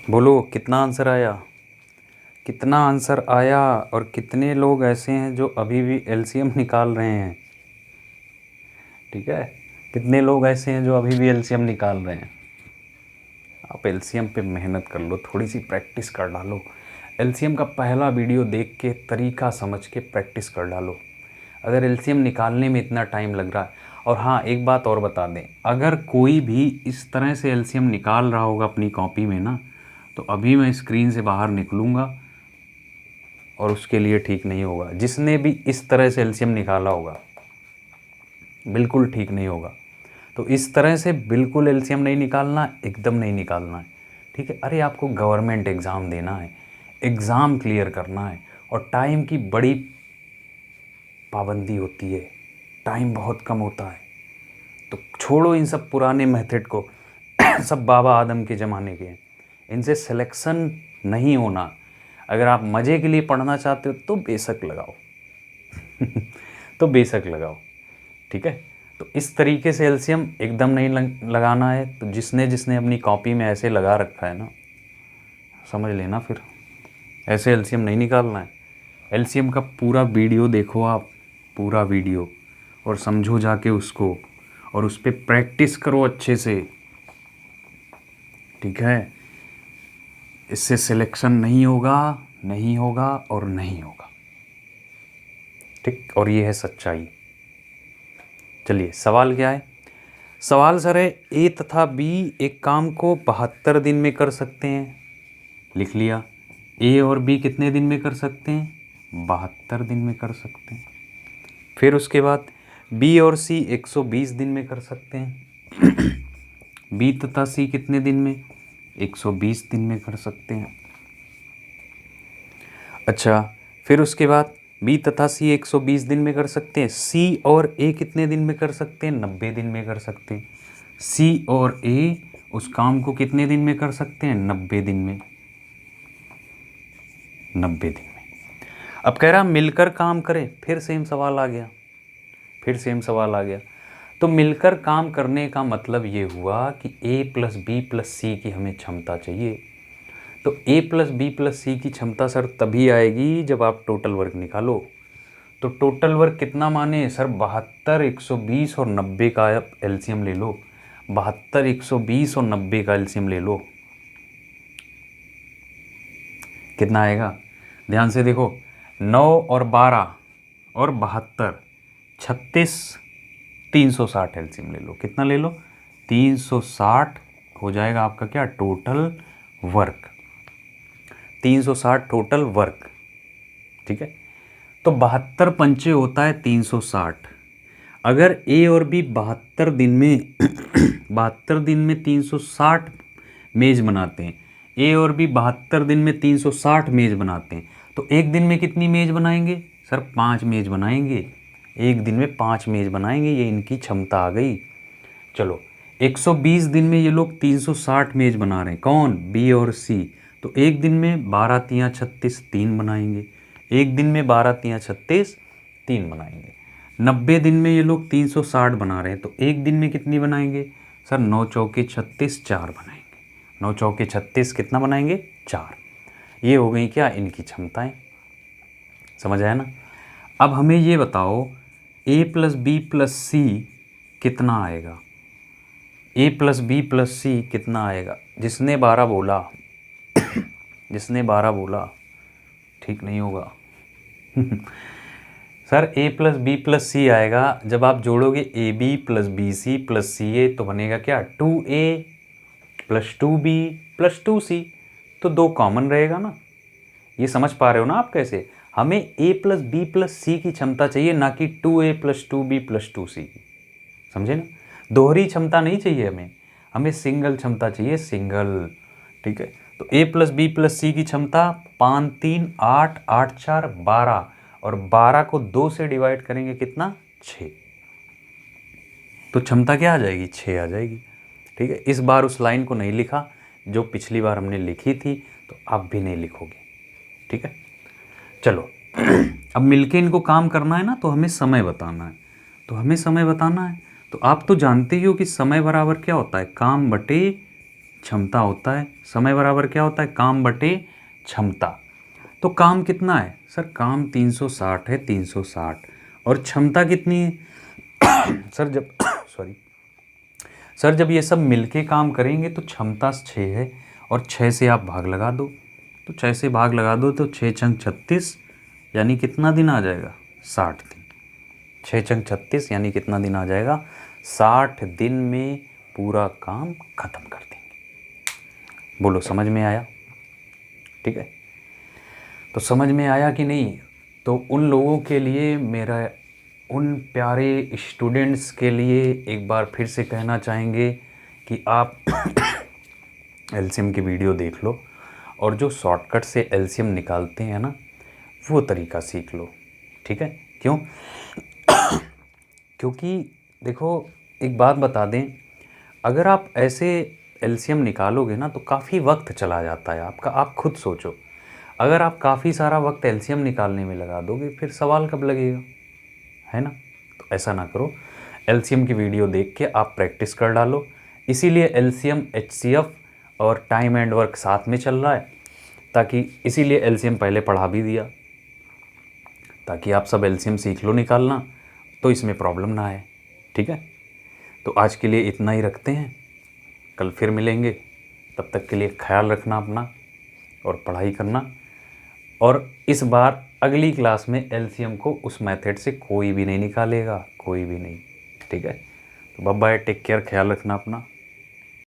बोलो कितना आंसर आया, कितना आंसर आया, और कितने लोग ऐसे हैं जो अभी भी LCM निकाल रहे हैं? ठीक है, कितने लोग ऐसे हैं जो अभी भी LCM निकाल रहे हैं? आप LCM पे मेहनत कर लो, थोड़ी सी प्रैक्टिस कर डालो। LCM का पहला वीडियो देख के तरीका समझ के प्रैक्टिस कर डालो। अगर LCM निकालने में इतना टाइम लग रहा है, और हाँ एक बात और बता दें, अगर कोई भी इस तरह से LCM निकाल रहा होगा अपनी कॉपी में ना, तो अभी मैं स्क्रीन से बाहर निकलूँगा और उसके लिए ठीक नहीं होगा। जिसने भी इस तरह से LCM निकाला होगा बिल्कुल ठीक नहीं होगा। तो इस तरह से बिल्कुल LCM नहीं निकालना, एकदम नहीं निकालना है। ठीक है, अरे आपको गवर्नमेंट एग्ज़ाम देना है, एग्ज़ाम क्लियर करना है, और टाइम की बड़ी पाबंदी होती है, टाइम बहुत कम होता है। तो छोड़ो इन सब पुराने मेथड को सब बाबा आदम के ज़माने के हैं, इनसे सिलेक्शन नहीं होना। अगर आप मज़े के लिए पढ़ना चाहते हो तो बेशक लगाओ तो बेशक लगाओ। ठीक है, तो इस तरीके से LCM एकदम नहीं लगाना है। तो जिसने जिसने अपनी कॉपी में ऐसे लगा रखा है ना, समझ लेना फिर ऐसे LCM नहीं निकालना है। LCM का पूरा वीडियो देखो आप, पूरा वीडियो, और समझो जाके उसको, और उस पर प्रैक्टिस करो अच्छे से। ठीक है, इससे सिलेक्शन नहीं होगा, नहीं होगा और नहीं होगा। ठीक, और ये है सच्चाई। चलिए सवाल क्या है? सवाल सर है, A तथा B एक काम को 72 दिन में कर सकते हैं। लिख लिया, A और B कितने दिन में कर सकते हैं? 72 दिन में कर सकते हैं। फिर उसके बाद B और C 120 दिन में कर सकते हैं B तथा C कितने दिन में? 120 दिन में कर सकते हैं। अच्छा, फिर उसके बाद B तथा C 120 दिन में कर सकते हैं। C और A कितने दिन में कर सकते हैं? 90 दिन में कर सकते हैं। C और A उस काम को कितने दिन में कर सकते हैं? 90 दिन में, 90 दिन में। अब कह रहा मिलकर काम करें, फिर सेम सवाल आ गया, फिर सेम सवाल आ गया। तो मिलकर काम करने का मतलब ये हुआ कि a प्लस बी प्लस सी की हमें क्षमता चाहिए। तो a प्लस बी प्लस सी की क्षमता सर तभी आएगी जब आप टोटल वर्क निकालो। तो टोटल वर्क कितना माने सर, 72, 120 और 90 का एलसीएम ले लो। 72, 120 और 90 का एलसीएम ले लो, कितना आएगा? ध्यान से देखो, 9 और 12 और 72, 36, 360 एलसीएम ले लो। कितना ले लो? 360 हो जाएगा आपका क्या, टोटल वर्क। 360 टोटल वर्क, ठीक है। तो 72 पंचे होता है 360। अगर ए और बी 72 दिन में 72 दिन में 360 मेज बनाते हैं, ए और बी 72 दिन में 360 मेज बनाते हैं, तो एक दिन में कितनी मेज बनाएंगे सर? 5 मेज बनाएंगे। एक दिन में 5 मेज बनाएंगे, ये इनकी क्षमता आ गई। चलो 120 दिन में ये लोग 360 मेज बना रहे हैं, कौन? बी और सी। तो एक दिन में 12 तियाँ 36 3 बनाएंगे, एक दिन में 12 तियाँ 36 3 बनाएंगे। 90 दिन में ये लोग 360 बना रहे हैं, तो एक दिन में कितनी बनाएंगे सर? 9 चौके 36 4 बनाएंगे। 9 चौके 36 कितना बनाएंगे? 4। ये हो गई क्या इनकी क्षमताएं, समझ आया ना? अब हमें ये बताओ a प्लस बी प्लस सी कितना आएगा? a प्लस बी प्लस सी कितना आएगा? जिसने 12 बोला जिसने 12 बोला ठीक नहीं होगा sir a plus B plus C आएगा जब आप जोड़ोगे A B plus B C plus C A, तो बनेगा क्या? 2a plus 2b plus 2c। तो 2 कॉमन रहेगा ना। ये समझ पा रहे हो ना आप कैसे? हमें a प्लस बी प्लस सी की क्षमता चाहिए, ना कि 2a plus 2b plus 2c की। समझे ना? दोहरी क्षमता नहीं चाहिए हमें, हमें सिंगल क्षमता चाहिए, सिंगल। ठीक है, तो a प्लस बी प्लस सी की क्षमता 5 3 8 8 4 12, और 12 को 2 से डिवाइड करेंगे कितना? 6। तो क्षमता क्या आ जाएगी? 6 आ जाएगी। ठीक है, इस बार उस लाइन को नहीं लिखा जो पिछली बार हमने लिखी थी, तो आप भी नहीं लिखोगे। ठीक है, चलो अब मिलके इनको काम करना है ना, तो हमें समय बताना है। तो हमें समय बताना है, तो आप तो जानते ही हो कि समय बराबर क्या होता है? काम बटे क्षमता होता है। समय बराबर क्या होता है? काम बटे क्षमता। तो काम कितना है सर? काम 360 है, 360। और क्षमता कितनी है सर? जब सर जब ये सब मिलके काम करेंगे तो क्षमता 6 है, और 6 से आप भाग लगा दो। तो 6 से भाग लगा दो तो 6 छंग 36, यानी कितना दिन आ जाएगा? 60 दिन। 6 छंग 36 यानी कितना दिन आ जाएगा? 60 दिन में पूरा काम खत्म कर देंगे। बोलो समझ में आया? ठीक है, तो समझ में आया कि नहीं? तो उन लोगों के लिए, मेरा उन प्यारे स्टूडेंट्स के लिए एक बार फिर से कहना चाहेंगे कि आप एलसीएम की वीडियो देख लो, और जो शॉर्टकट से एलसीएम निकालते हैं ना, वो तरीका सीख लो। ठीक है, क्यों? क्योंकि देखो एक बात बता दें, अगर आप ऐसे एलसीएम निकालोगे ना तो काफ़ी वक्त चला जाता है आपका। आप खुद सोचो, अगर आप काफ़ी सारा वक्त एलसीएम निकालने में लगा दोगे, फिर सवाल कब लगेगा, है ना? तो ऐसा ना करो, एलसीएम की वीडियो देख के आप प्रैक्टिस कर डालो। इसीलिए एलसीएम, एचसीएफ और टाइम एंड वर्क साथ में चल रहा है, ताकि इसीलिए एलसीएम पहले पढ़ा भी दिया, ताकि आप सब एलसीएम सीख लो निकालना, तो इसमें प्रॉब्लम ना आए। ठीक है, तो आज के लिए इतना ही रखते हैं, कल फिर मिलेंगे। तब तक के लिए ख्याल रखना अपना और पढ़ाई करना। और इस बार अगली क्लास में एलसीएम को उस मेथड से कोई भी नहीं निकालेगा, कोई भी नहीं। ठीक है, तो बाय बाय, टेक केयर, ख्याल रखना अपना।